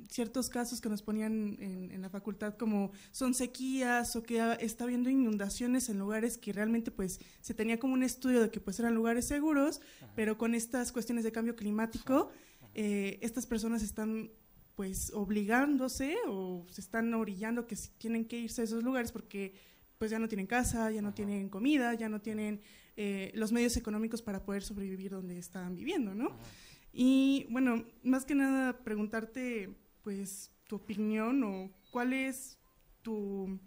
ciertos casos que nos ponían en la facultad como son sequías o que está habiendo inundaciones en lugares que realmente pues se tenía como un estudio de que pues eran lugares seguros, pero con estas cuestiones de cambio climático, estas personas están pues obligándose o se están orillando que tienen que irse a esos lugares porque pues ya no tienen casa, ya no tienen comida, ya no tienen los medios económicos para poder sobrevivir donde están viviendo, ¿no? Y bueno, más que nada preguntarte pues tu opinión o cuál es tu,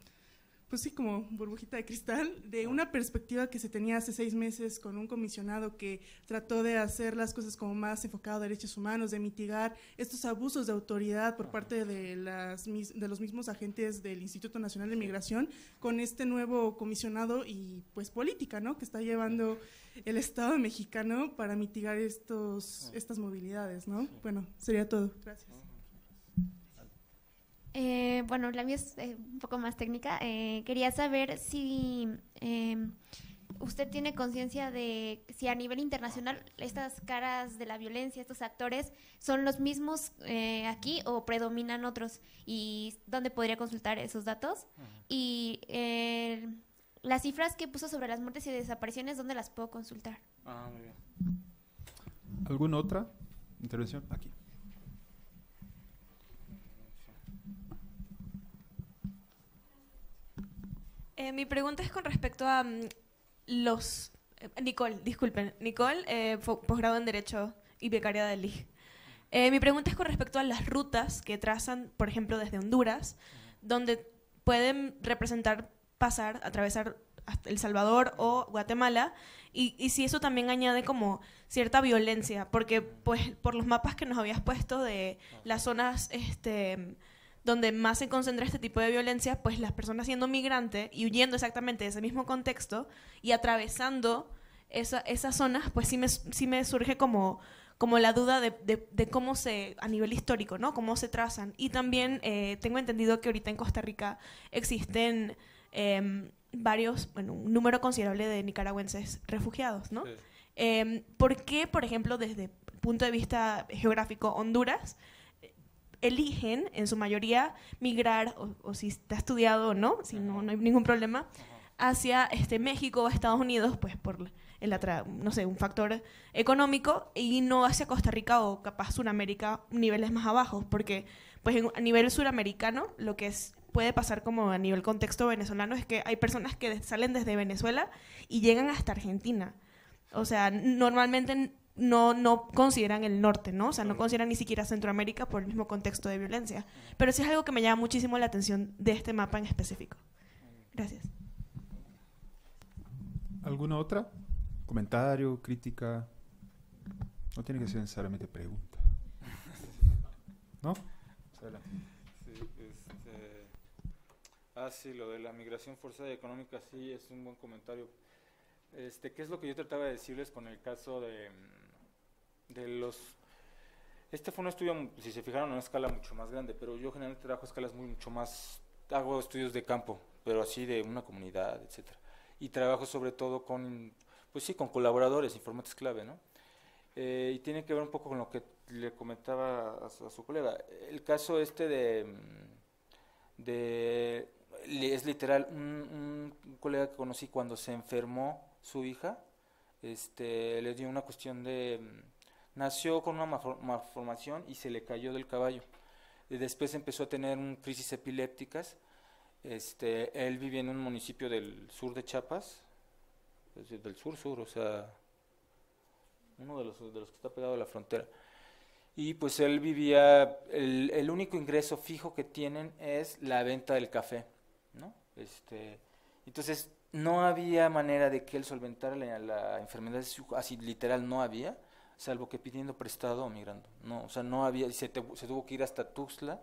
pues sí, como burbujita de cristal, de una perspectiva que se tenía hace 6 meses con un comisionado que trató de hacer las cosas como más enfocado a derechos humanos, de mitigar estos abusos de autoridad por parte de los mismos agentes del Instituto Nacional de Migración, con este nuevo comisionado y pues política, ¿no?, que está llevando el Estado mexicano para mitigar estas movilidades, ¿no? Bueno, sería todo. Gracias. Bueno, la mía es un poco más técnica. Quería saber si usted tiene conciencia de si a nivel internacional estas caras de la violencia, estos actores, son los mismos aquí o predominan otros, y dónde podría consultar esos datos. Y las cifras que puso sobre las muertes y desapariciones, ¿dónde las puedo consultar? Muy bien. ¿Alguna otra intervención? Aquí. Mi pregunta es con respecto a los... Nicole, posgrado en Derecho y becaria del LIG. Mi pregunta es con respecto a las rutas que trazan, por ejemplo, desde Honduras, donde pueden atravesar hasta El Salvador o Guatemala, y si eso también añade como cierta violencia, porque pues por los mapas que nos habías puesto de las zonas donde más se concentra este tipo de violencia, pues las personas siendo migrante y huyendo exactamente de ese mismo contexto y atravesando esas zonas, pues sí me surge como la duda de cómo a nivel histórico, ¿no? Cómo se trazan. Y también tengo entendido que ahorita en Costa Rica existen un número considerable de nicaragüenses refugiados, ¿no? Sí. ¿Por qué, por ejemplo, desde el punto de vista geográfico, Honduras eligen en su mayoría migrar, o si está estudiado o no, si no hay ningún problema, hacia México o Estados Unidos, pues por no sé, un factor económico, y no hacia Costa Rica o capaz Sudamérica, niveles más abajo? Porque pues a nivel suramericano lo que puede pasar como a nivel contexto venezolano es que hay personas que salen desde Venezuela y llegan hasta Argentina. O sea, normalmente no consideran el norte, ¿no? O sea, no consideran ni siquiera Centroamérica por el mismo contexto de violencia. Pero sí es algo que me llama muchísimo la atención de este mapa en específico. Gracias. ¿Alguna otra? ¿Comentario, crítica? No tiene que ser necesariamente pregunta. ¿No? Adelante. Sí, lo de la migración forzada y económica, sí, es un buen comentario. ¿Qué es lo que yo trataba de decirles con el caso de los... Este fue un estudio, si se fijaron, a una escala mucho más grande, pero yo generalmente trabajo a escalas mucho más... Hago estudios de campo, pero así de una comunidad, etcétera. Y trabajo sobre todo con colaboradores, informantes clave, ¿no? Y tiene que ver un poco con lo que le comentaba a su colega. El caso es literal, un colega que conocí cuando se enfermó su hija, le dio una cuestión nació con una malformación y se le cayó del caballo. Y después empezó a tener crisis epilépticas. Él vivía en un municipio del sur de Chiapas, es decir, del sur, o sea, uno de los que está pegado a la frontera. Y pues él vivía, el único ingreso fijo que tienen es la venta del café, ¿no? Entonces no había manera de que él solventara la enfermedad, así literal no había, salvo que pidiendo prestado o migrando, no, o sea, no había, se tuvo que ir hasta Tuxtla.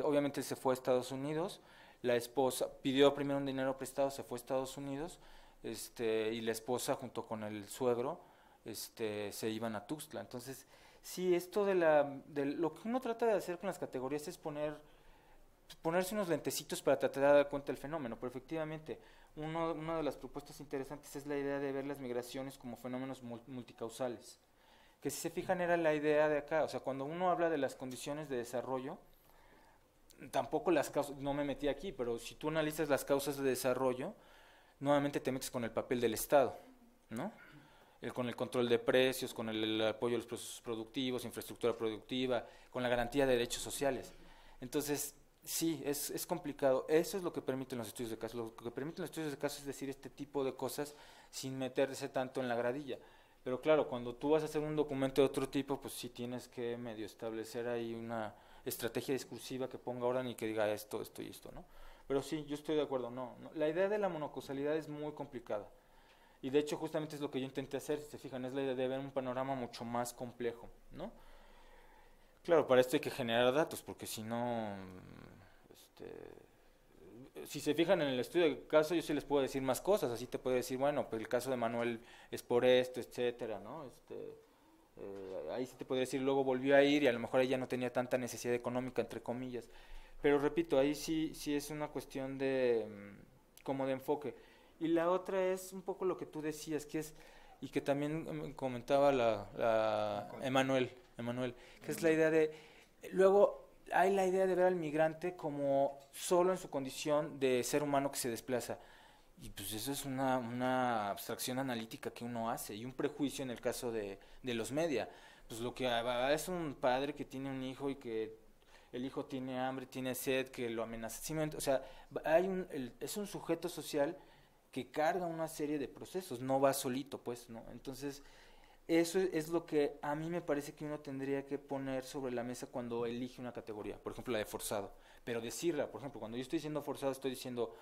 Obviamente se fue a Estados Unidos, la esposa pidió primero un dinero prestado, se fue a Estados Unidos, y la esposa junto con el suegro, se iban a Tuxtla. Entonces, sí, esto de lo que uno trata de hacer con las categorías es ponerse unos lentecitos para tratar de dar cuenta del fenómeno, pero efectivamente, una de las propuestas interesantes es la idea de ver las migraciones como fenómenos multicausales, que si se fijan era la idea de acá, o sea, cuando uno habla de las condiciones de desarrollo, tampoco las causas, no me metí aquí, pero si tú analizas las causas de desarrollo, nuevamente te metes con el papel del Estado, ¿no? Con el control de precios, con el apoyo a los procesos productivos, infraestructura productiva, con la garantía de derechos sociales. Entonces, sí, es complicado. Eso es lo que permiten los estudios de caso. Lo que permiten los estudios de caso es decir este tipo de cosas sin meterse tanto en la gradilla. Pero claro, cuando tú vas a hacer un documento de otro tipo, pues sí tienes que medio establecer ahí una estrategia discursiva que ponga orden y que diga esto y esto, ¿no? Pero sí, yo estoy de acuerdo, no. La idea de la monocausalidad es muy complicada. Y de hecho justamente es lo que yo intenté hacer, si se fijan, es la idea de ver un panorama mucho más complejo, ¿no? Claro, para esto hay que generar datos, porque si no, si se fijan en el estudio de caso, yo sí les puedo decir más cosas, así te puedo decir, bueno, pues el caso de Manuel es por esto, etcétera, ¿no? Ahí sí te podría decir, luego volvió a ir y a lo mejor ella no tenía tanta necesidad económica, entre comillas. Pero repito, ahí sí es una cuestión como de enfoque. Y la otra es un poco lo que tú decías, y que también comentaba Emanuel, que es la idea luego hay la idea de ver al migrante como solo en su condición de ser humano que se desplaza. Y pues eso es una abstracción analítica que uno hace, y un prejuicio en el caso de los media. Pues lo que es un padre que tiene un hijo y que el hijo tiene hambre, tiene sed, que lo amenaza. O sea, es un sujeto social que carga una serie de procesos, no va solito, pues, ¿no? Entonces, eso es lo que a mí me parece que uno tendría que poner sobre la mesa cuando elige una categoría, por ejemplo, la de forzado. Pero decirla, por ejemplo, cuando yo estoy diciendo forzado, estoy diciendo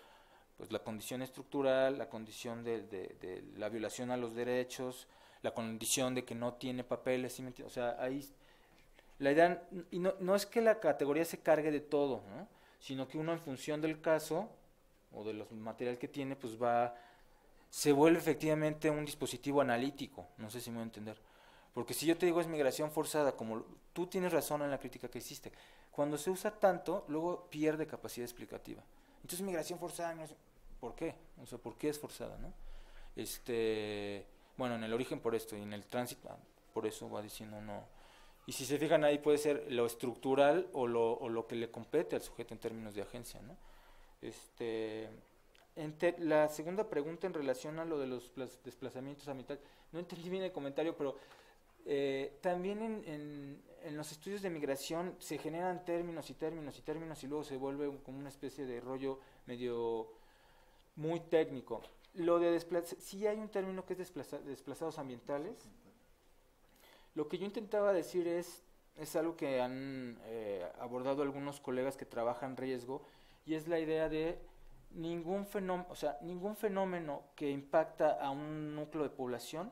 pues la condición estructural, la condición de la violación a los derechos, la condición de que no tiene papeles, ¿sí me entiendes? O sea, ahí La idea, y no es que la categoría se cargue de todo, ¿no? Sino que uno en función del caso o de los material que tiene, pues se vuelve efectivamente un dispositivo analítico, no sé si me voy a entender. Porque si yo te digo es migración forzada, como tú tienes razón en la crítica que hiciste, cuando se usa tanto, luego pierde capacidad explicativa. Entonces migración forzada, ¿por qué? O sea, ¿por qué es forzada, no? Bueno, en el origen por esto, y en el tránsito, por eso va diciendo no. Y si se fijan ahí puede ser lo estructural o lo que le compete al sujeto en términos de agencia, ¿no? La segunda pregunta en relación a lo de los desplazamientos ambientales, no entendí bien el comentario, pero también en los estudios de migración se generan términos y luego se vuelve como una especie de rollo medio muy técnico. Lo de sí hay un término que es desplazados ambientales. Lo que yo intentaba decir es algo que han abordado algunos colegas que trabajan riesgo, y es la idea de ningún fenómeno que impacta a un núcleo de población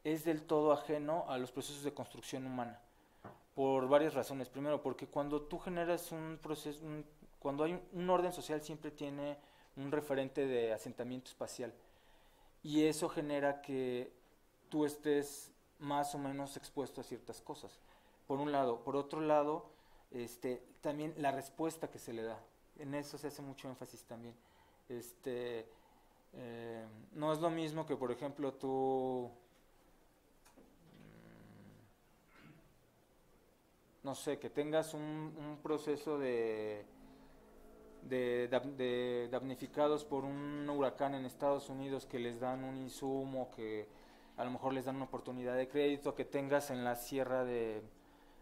es del todo ajeno a los procesos de construcción humana, por varias razones. Primero, porque cuando tú generas un proceso, cuando hay un orden social siempre tiene un referente de asentamiento espacial, y eso genera que tú estés más o menos expuesto a ciertas cosas, por un lado. Por otro lado, también la respuesta que se le da, en eso se hace mucho énfasis también. No es lo mismo que, por ejemplo, tú, no sé, que tengas un proceso de damnificados por un huracán en Estados Unidos, que les dan un insumo, que a lo mejor les dan una oportunidad de crédito, que tengas en la sierra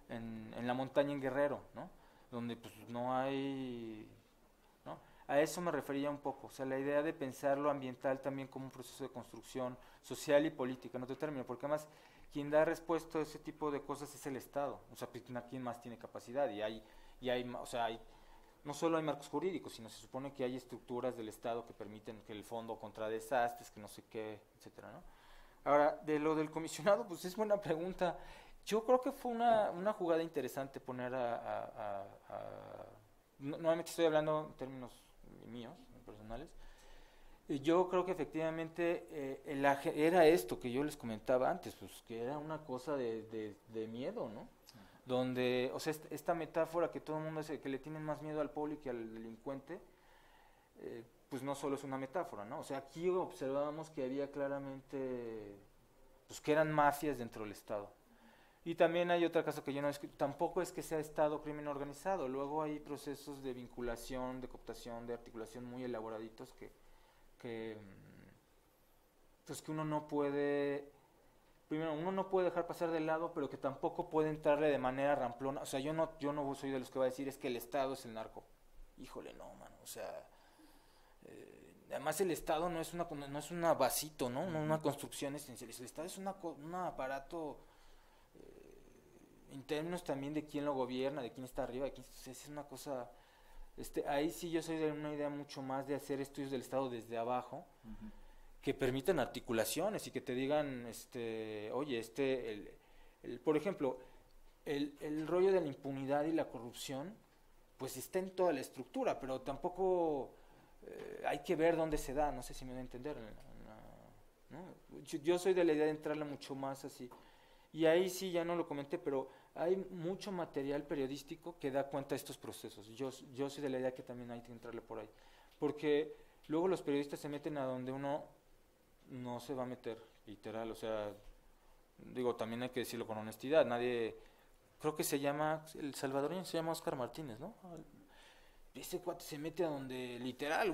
en la montaña en Guerrero, ¿no? Donde pues no hay, ¿no? A eso me refería un poco, o sea, la idea de pensar lo ambiental también como un proceso de construcción social y política, no te termino, porque además quien da respuesta a ese tipo de cosas es el Estado, o sea, ¿quién más tiene capacidad? O sea, no solo hay marcos jurídicos, sino se supone que hay estructuras del Estado que permiten que el fondo contra desastres, que no sé qué, etcétera, ¿no? Ahora, de lo del comisionado, pues es buena pregunta. Yo creo que fue una jugada interesante poner nuevamente estoy hablando en términos míos, personales. Yo creo que efectivamente era esto que yo les comentaba antes, pues que era una cosa de miedo, ¿no? Donde, o sea, esta metáfora que todo el mundo dice que le tienen más miedo al pobre que al delincuente, pues no solo es una metáfora, ¿no? O sea, aquí observábamos que había claramente, pues que eran mafias dentro del Estado. Y también hay otra cosa que yo no tampoco es que sea Estado crimen organizado, luego hay procesos de vinculación, de cooptación, de articulación muy elaboraditos que uno no puede, primero, uno no puede dejar pasar de lado, pero que tampoco puede entrarle de manera ramplona. O sea, yo no soy de los que va a decir es que el Estado es el narco. Híjole, no, mano, o sea, además el Estado no es una vasito, ¿no? Una construcción esencial. El Estado es un aparato en términos también de quién lo gobierna, de quién está arriba, es una cosa. Ahí sí yo soy de una idea mucho más de hacer estudios del Estado desde abajo, que permitan articulaciones y que te digan, oye, por ejemplo, el rollo de la impunidad y la corrupción, pues está en toda la estructura, pero tampoco hay que ver dónde se da, no sé si me voy a entender, ¿no? Yo soy de la idea de entrarle mucho más así, y ahí sí ya no lo comenté, pero hay mucho material periodístico que da cuenta de estos procesos. Yo soy de la idea que también hay que entrarle por ahí, porque luego los periodistas se meten a donde uno no se va a meter, literal, o sea, digo, también hay que decirlo con honestidad, creo que el salvadoreño se llama Oscar Martínez, ¿no? Ese cuate se mete a donde, literal,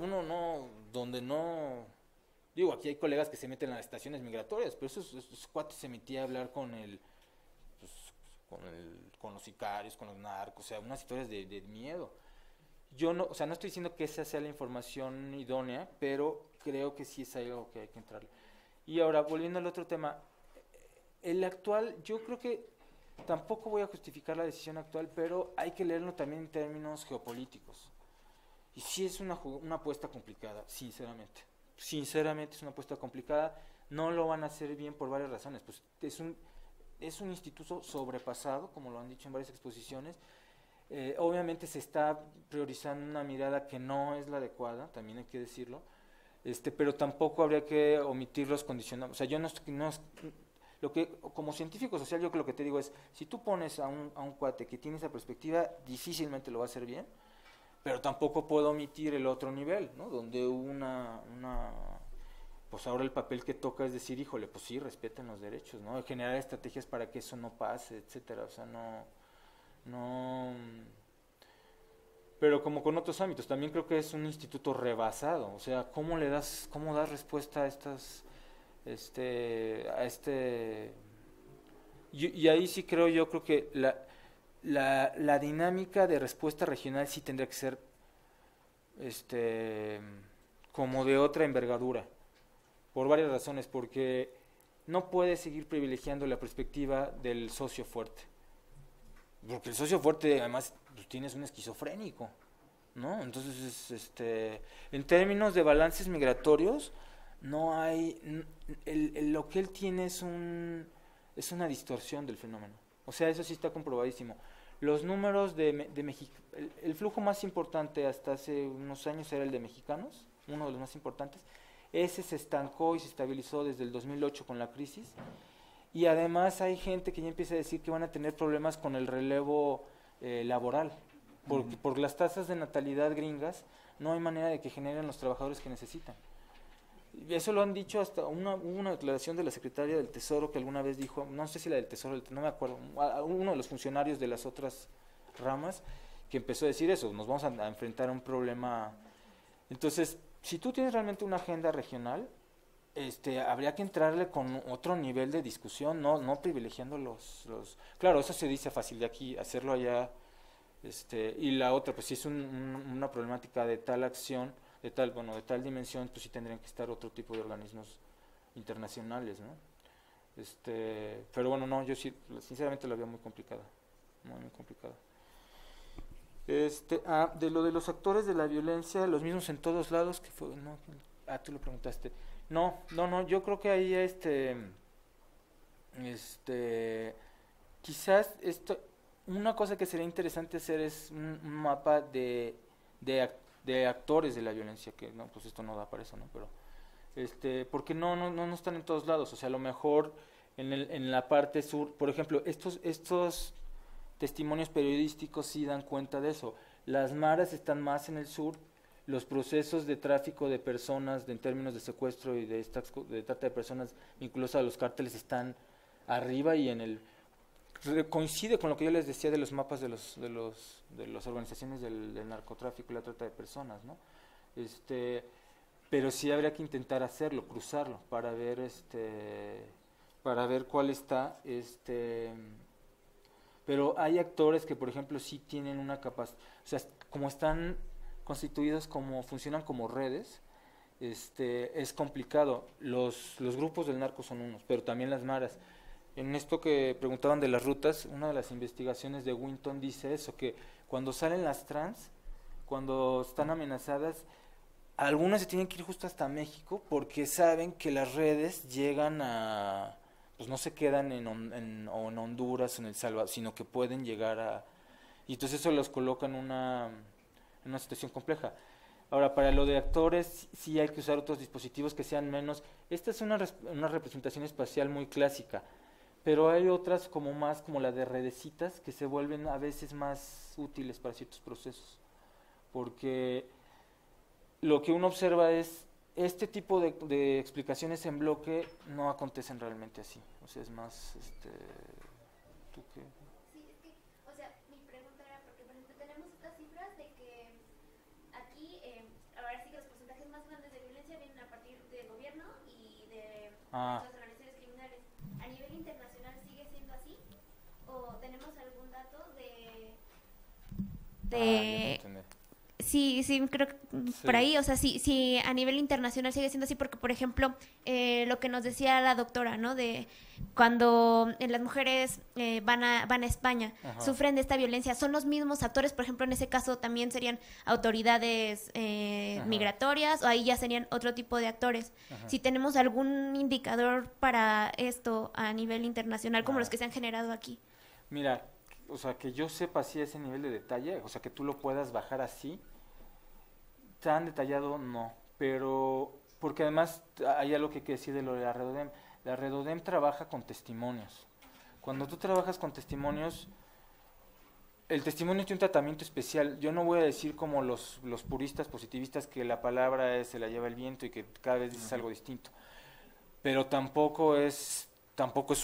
digo, aquí hay colegas que se meten a las estaciones migratorias, pero esos cuates se metía a hablar con los sicarios, con los narcos, o sea, unas historias de miedo. Yo no estoy diciendo que esa sea la información idónea, pero creo que sí es algo que hay que entrarle. Y ahora, volviendo al otro tema, el actual, yo creo que tampoco voy a justificar la decisión actual, pero hay que leerlo también en términos geopolíticos. Y sí es una apuesta complicada, sinceramente. Sinceramente es una apuesta complicada, no lo van a hacer bien por varias razones. Pues es un instituto sobrepasado, como lo han dicho en varias exposiciones. Obviamente se está priorizando una mirada que no es la adecuada, también hay que decirlo, pero tampoco habría que omitir los condicionantes. O sea, yo lo que, como científico social, yo lo que te digo es, si tú pones a un cuate que tiene esa perspectiva, difícilmente lo va a hacer bien, pero tampoco puedo omitir el otro nivel, ¿no? Donde pues ahora el papel que toca es decir, híjole, pues sí, respeten los derechos, ¿no? Generar estrategias para que eso no pase, etcétera. O sea, no, pero como con otros ámbitos, también creo que es un instituto rebasado. O sea, cómo das respuesta a estas, y ahí sí creo que la dinámica de respuesta regional sí tendría que ser, como de otra envergadura, por varias razones, porque no puedes seguir privilegiando la perspectiva del socio fuerte. Porque el socio fuerte, además, pues, tienes un esquizofrénico, ¿no? Entonces, en términos de balances migratorios, no hay... lo que él tiene es una distorsión del fenómeno. O sea, eso sí está comprobadísimo. Los números de México... El flujo más importante hasta hace unos años era el de mexicanos, uno de los más importantes. Ese se estancó y se estabilizó desde el 2008 con la crisis. Y además hay gente que ya empieza a decir que van a tener problemas con el relevo laboral, porque por las tasas de natalidad gringas no hay manera de que generen los trabajadores que necesitan. Eso lo han dicho hasta hubo una declaración de la secretaria del Tesoro que alguna vez dijo, no sé si la del Tesoro, no me acuerdo, uno de los funcionarios de las otras ramas que empezó a decir eso, nos vamos a enfrentar a un problema. Entonces, si tú tienes realmente una agenda regional, habría que entrarle con otro nivel de discusión, no privilegiando los... Claro, eso se dice fácil de aquí, hacerlo allá, y la otra, pues si es una problemática de tal acción, de tal dimensión, pues sí tendrían que estar otro tipo de organismos internacionales, ¿no? Pero bueno, no, yo sí, sinceramente la veo muy complicada, muy complicada. De lo de los actores de la violencia, los mismos en todos lados, que fue, no, tú lo preguntaste. No, yo creo que ahí quizás una cosa que sería interesante hacer es un mapa de actores de la violencia, que no, pues esto no da para eso, ¿no? Pero porque no están en todos lados. O sea, a lo mejor en la parte sur, por ejemplo, estos testimonios periodísticos sí dan cuenta de eso. Las maras están más en el sur. Los procesos de tráfico de personas, en términos de secuestro y de trata de personas, incluso a los cárteles, están arriba y coincide con lo que yo les decía de los mapas de las organizaciones del narcotráfico y la trata de personas, ¿no? Pero sí habría que intentar hacerlo, cruzarlo, para ver cuál está, pero hay actores que, por ejemplo, sí tienen una capacidad, o sea, como están constituidos, funcionan como redes, es complicado. Los grupos del narco son unos, pero también las maras. En esto que preguntaban de las rutas, una de las investigaciones de Winton dice eso, que cuando salen las trans, cuando están amenazadas, algunas se tienen que ir justo hasta México porque saben que las redes llegan a... pues no se quedan en Honduras o en El Salvador, sino que pueden llegar y entonces eso los coloca en una situación compleja. Ahora, para lo de actores, sí hay que usar otros dispositivos que sean menos... Esta es una representación espacial muy clásica, pero hay otras como la de redecitas que se vuelven a veces más útiles para ciertos procesos, porque lo que uno observa es este tipo de explicaciones en bloque no acontecen realmente así. O sea, es más, ¿tú qué? Sí, es que, o sea, mi pregunta era porque, por ejemplo, tenemos estas cifras de que aquí, ahora sí que los porcentajes más grandes de violencia vienen a partir del gobierno y de las organizaciones criminales. ¿A nivel internacional sigue siendo así? ¿O tenemos algún dato de sí, creo que por ahí, o sea, sí, a nivel internacional sigue siendo así, porque, por ejemplo, lo que nos decía la doctora, ¿no? De cuando las mujeres van a España, Ajá. sufren de esta violencia, son los mismos actores, por ejemplo, en ese caso también serían autoridades Ajá. migratorias, o ahí ya serían otro tipo de actores. Ajá. Si tenemos algún indicador para esto a nivel internacional, como Ajá. los que se han generado aquí. Mira, o sea, que yo sepa así ese nivel de detalle, o sea, que tú lo puedas bajar así, tan detallado no, pero porque además hay algo que hay que decir de lo de la Redodem. La Redodem trabaja con testimonios. Cuando tú trabajas con testimonios, el testimonio tiene un tratamiento especial. Yo no voy a decir como los puristas positivistas que la palabra se la lleva el viento y que cada vez dices algo distinto, pero tampoco es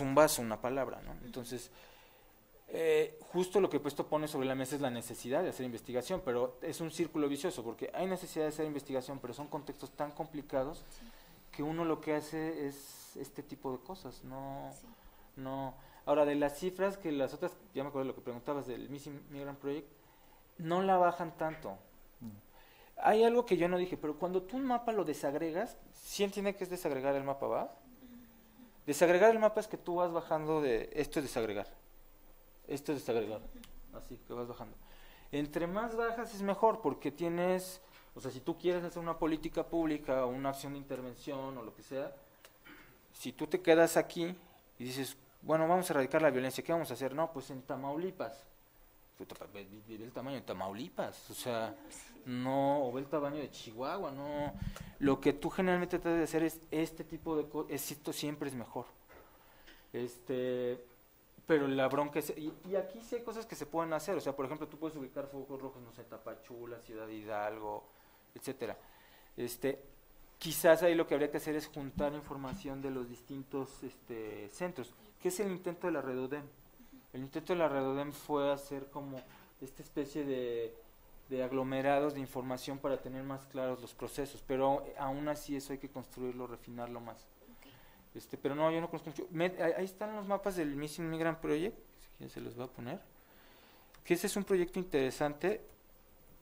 un vaso, una palabra, ¿no? Entonces, justo lo que esto pone sobre la mesa es la necesidad de hacer investigación, pero es un círculo vicioso, porque hay necesidad de hacer investigación, pero son contextos tan complicados que uno lo que hace es este tipo de cosas, no. Ahora, de las cifras que las otras, ya me acuerdo de lo que preguntabas del Missing Migrant Project, no la bajan tanto. Hay algo que yo no dije, pero cuando tú un mapa lo desagregas, ¿sí entiende que es desagregar el mapa, va? Desagregar el mapa es que tú vas bajando de, esto es desagregar. Esto es desagregado, así que vas bajando. Entre más bajas es mejor, porque tienes, o sea, si tú quieres hacer una política pública o una acción de intervención o lo que sea, si tú te quedas aquí y dices, bueno, vamos a erradicar la violencia, ¿qué vamos a hacer? No, pues en Tamaulipas. Ve el tamaño de Tamaulipas, o sea, no, o ve el tamaño de Chihuahua, no. Lo que tú generalmente tratas de hacer es este tipo de cosas, esto siempre es mejor. Pero la bronca es, y aquí sí hay cosas que se pueden hacer, o sea, por ejemplo, tú puedes ubicar focos rojos, no sé, Tapachula, Ciudad Hidalgo, etcétera. Quizás ahí lo que habría que hacer es juntar información de los distintos centros, que es el intento de la Redodem. El intento de la Redodem fue hacer como esta especie de aglomerados de información para tener más claros los procesos, pero aún así eso hay que construirlo, refinarlo más. Pero no, yo no conozco mucho. Ahí están los mapas del Missing Migrant Project, si se los voy a poner. Que ese es un proyecto interesante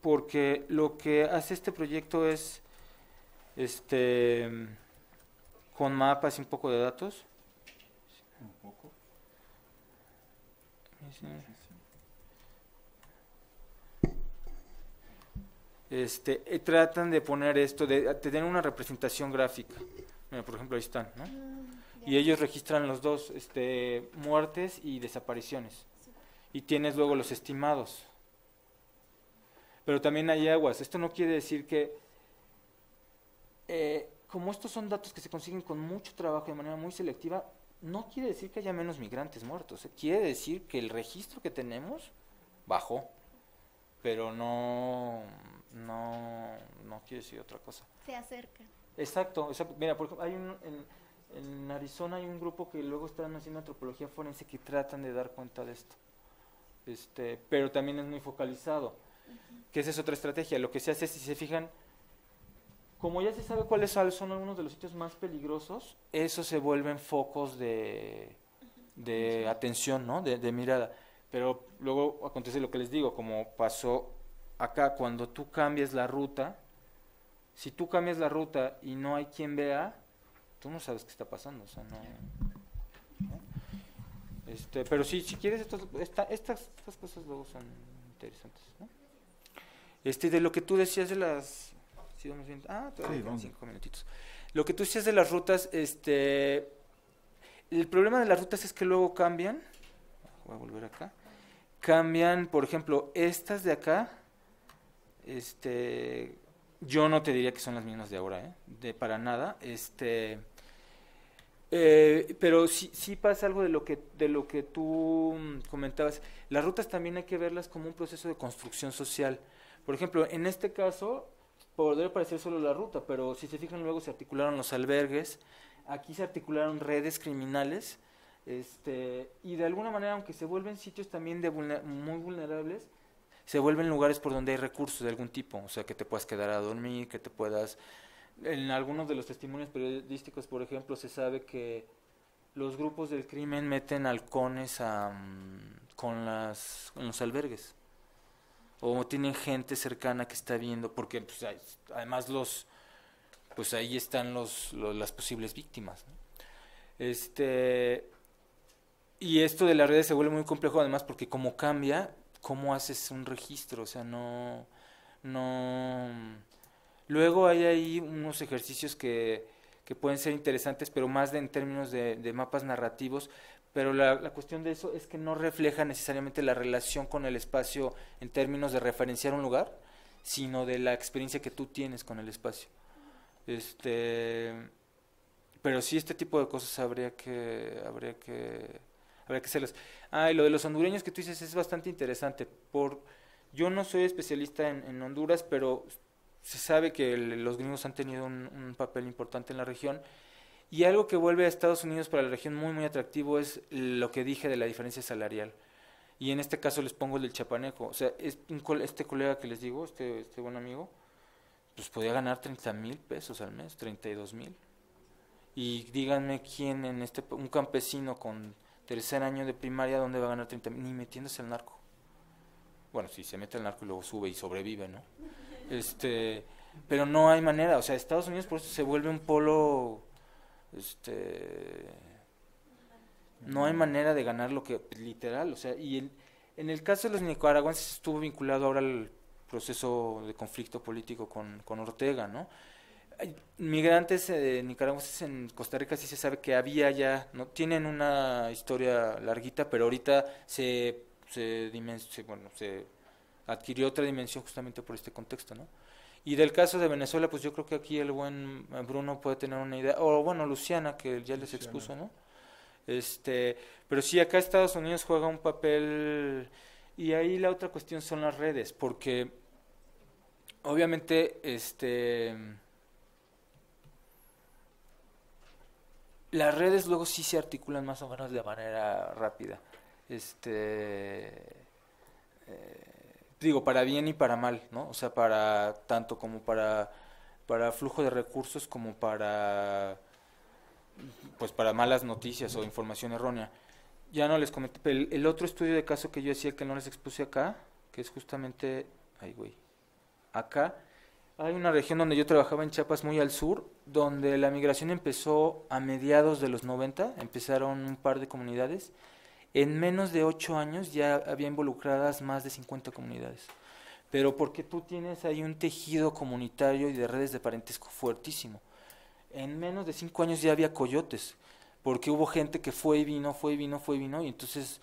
porque lo que hace este proyecto es con mapas y un poco de datos. Un poco. Tratan de poner esto, de tener una representación gráfica. Mira, por ejemplo, ahí están, ¿no? Y ellos registran los dos, muertes y desapariciones. Y tienes luego los estimados. Pero también hay aguas. Esto no quiere decir que, como estos son datos que se consiguen con mucho trabajo de manera muy selectiva, no quiere decir que haya menos migrantes muertos. Quiere decir que el registro que tenemos bajó. Pero no quiere decir otra cosa. Se acerca. Exacto. Mira, por ejemplo, en Arizona hay un grupo que luego están haciendo antropología forense que tratan de dar cuenta de esto. Pero también es muy focalizado. Que esa es otra estrategia. Lo que se hace, si se fijan, como ya se sabe cuáles son algunos de los sitios más peligrosos, esos se vuelven focos de atención, ¿no? De mirada. Pero luego acontece lo que les digo, como pasó acá, cuando tú cambias la ruta, si tú cambias la ruta y no hay quien vea, tú no sabes qué está pasando, o sea, no. Pero si quieres, estas cosas luego son interesantes, ¿no? De lo que tú decías de las... ¿Sí vamos bien? Todavía quedan 5 minutitos. Lo que tú decías de las rutas, el problema de las rutas es que luego cambian. Voy a volver acá. Cambian, por ejemplo, estas de acá, yo no te diría que son las mismas de ahora, para nada, pero sí pasa algo de lo que tú comentabas. Las rutas también hay que verlas como un proceso de construcción social. Por ejemplo, en este caso, podría parecer solo la ruta, pero si se fijan luego se articularon los albergues, aquí se articularon redes criminales, y de alguna manera, aunque se vuelven sitios también muy vulnerables, se vuelven lugares por donde hay recursos de algún tipo, o sea, que te puedas quedar a dormir, que te puedas... En algunos de los testimonios periodísticos, por ejemplo, se sabe que los grupos del crimen meten halcones con los albergues. o tienen gente cercana que está viendo, porque pues, además pues ahí están las posibles víctimas, ¿no? Y esto de las redes se vuelve muy complejo además porque como cambia, ¿cómo haces un registro? O sea, no. Luego hay ahí unos ejercicios que pueden ser interesantes, pero más en términos de mapas narrativos, pero la cuestión de eso es que no refleja necesariamente la relación con el espacio en términos de referenciar un lugar, sino de la experiencia que tú tienes con el espacio. Pero sí, este tipo de cosas habría que hacerlas. Y lo de los hondureños que tú dices es bastante interesante. Yo no soy especialista en Honduras, pero se sabe que los gringos han tenido un papel importante en la región. Y algo que vuelve a Estados Unidos para la región muy, muy atractivo es lo que dije de la diferencia salarial. Y en este caso les pongo el del chapaneco. O sea, este colega que les digo, este buen amigo, pues podía ganar 30,000 pesos al mes, 32,000. Y díganme quién un campesino con tercer año de primaria, ¿dónde va a ganar 30,000? Ni metiéndose al narco. Bueno, si se mete al narco y luego sube y sobrevive, ¿no? Pero no hay manera. O sea, Estados Unidos por eso se vuelve un polo, no hay manera de ganar lo que, literal, o sea, y en el caso de los nicaragüenses estuvo vinculado ahora al proceso de conflicto político con Ortega, ¿no? Hay migrantes nicaragüenses en Costa Rica sí se sabe que había ya, no tienen una historia larguita, pero ahorita se adquirió otra dimensión justamente por este contexto, ¿no? Y del caso de Venezuela, pues yo creo que aquí el buen Bruno puede tener una idea, o bueno, Luciana, que ya les expuso, ¿no? Pero sí, acá Estados Unidos juega un papel, y ahí la otra cuestión son las redes, porque obviamente, las redes luego sí se articulan más o menos de manera rápida. Digo, para bien y para mal, ¿no? O sea, tanto como para flujo de recursos como para malas noticias o información errónea. Ya no les comenté, pero el otro estudio de caso que yo decía que no les expuse acá, que es justamente, acá, hay una región donde yo trabajaba en Chiapas muy al sur, donde la migración empezó a mediados de los 90, empezaron un par de comunidades. En menos de 8 años ya había involucradas más de 50 comunidades. Pero porque tú tienes ahí un tejido comunitario y de redes de parentesco fuertísimo. En menos de 5 años ya había coyotes, porque hubo gente que fue y vino, y entonces,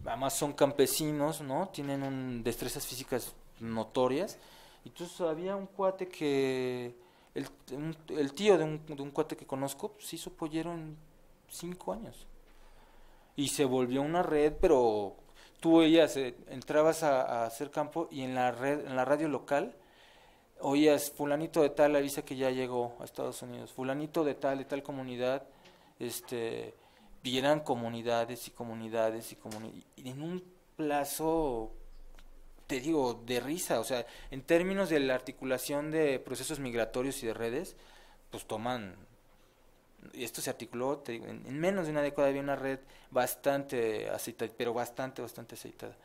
además son campesinos, ¿no? Tienen destrezas físicas notorias. Entonces había un cuate que, el tío de un cuate que conozco, se hizo pollero en 5 años. Y se volvió una red, pero tú entrabas a hacer campo y en la radio local oías, fulanito de tal avisa que ya llegó a Estados Unidos, fulanito de tal comunidad, y eran comunidades y en un plazo, te digo, de risa. O sea, en términos de la articulación de procesos migratorios y de redes, pues y esto se articuló, te digo, en menos de una década había una red bastante aceitada, pero bastante aceitada,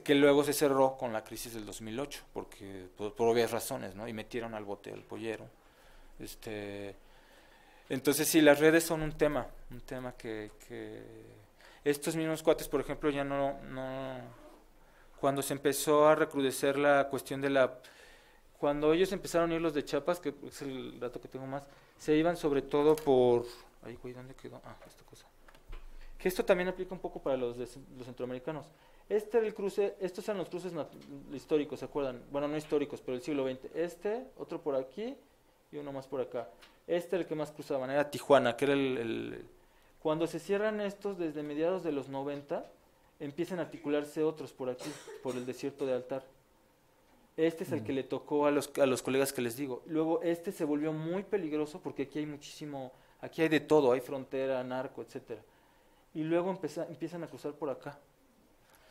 que luego se cerró con la crisis del 2008, porque por obvias razones, ¿no? Y metieron al bote al pollero. Entonces sí, las redes son un tema que estos mismos cuates, por ejemplo, ya no cuando se empezó a recrudecer la cuestión cuando ellos empezaron a ir los de Chiapas, que es el dato que tengo más, se iban sobre todo por... ¿dónde quedó? Esta cosa. Que esto también aplica un poco para los centroamericanos. Era el cruce, estos eran los cruces históricos, ¿se acuerdan? Bueno, no históricos, pero del siglo XX. Otro por aquí y uno más por acá. Era el que más cruzaban, era Tijuana, que era Cuando se cierran estos, desde mediados de los 90, empiezan a articularse otros por aquí, por el desierto de Altar. Es el que le tocó a los colegas que les digo. Luego se volvió muy peligroso porque aquí hay de todo, hay frontera, narco, etcétera. Y luego empiezan a cruzar por acá.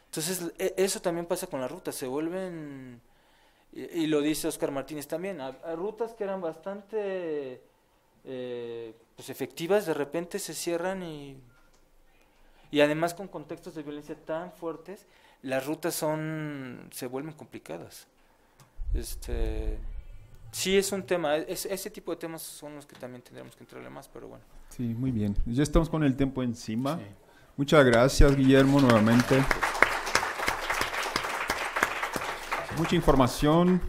Entonces, eso también pasa con las rutas, se vuelven, y lo dice Oscar Martínez también, a rutas que eran bastante efectivas, de repente se cierran y además con contextos de violencia tan fuertes. las rutas se vuelven complicadas. Sí es un tema, ese tipo de temas son los que también tendremos que entrarle más, pero bueno. Sí, muy bien. Ya estamos con el tiempo encima. Sí. Muchas gracias, Guillermo, nuevamente. Mucha información,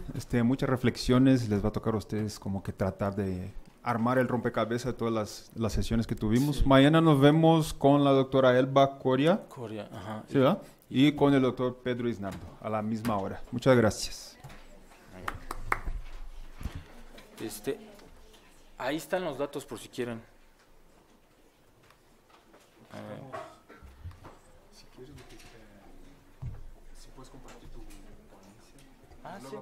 muchas reflexiones. Les va a tocar a ustedes como que tratar de armar el rompecabezas de todas las sesiones que tuvimos. Sí. Mañana nos vemos con la doctora Elba Coria. Ajá. ¿Sí, verdad? Y con el doctor Pedro Isnardo a la misma hora. Muchas gracias. Ahí están los datos por si quieren. Si quieres, si puedes compartir tu ponencia. Sí.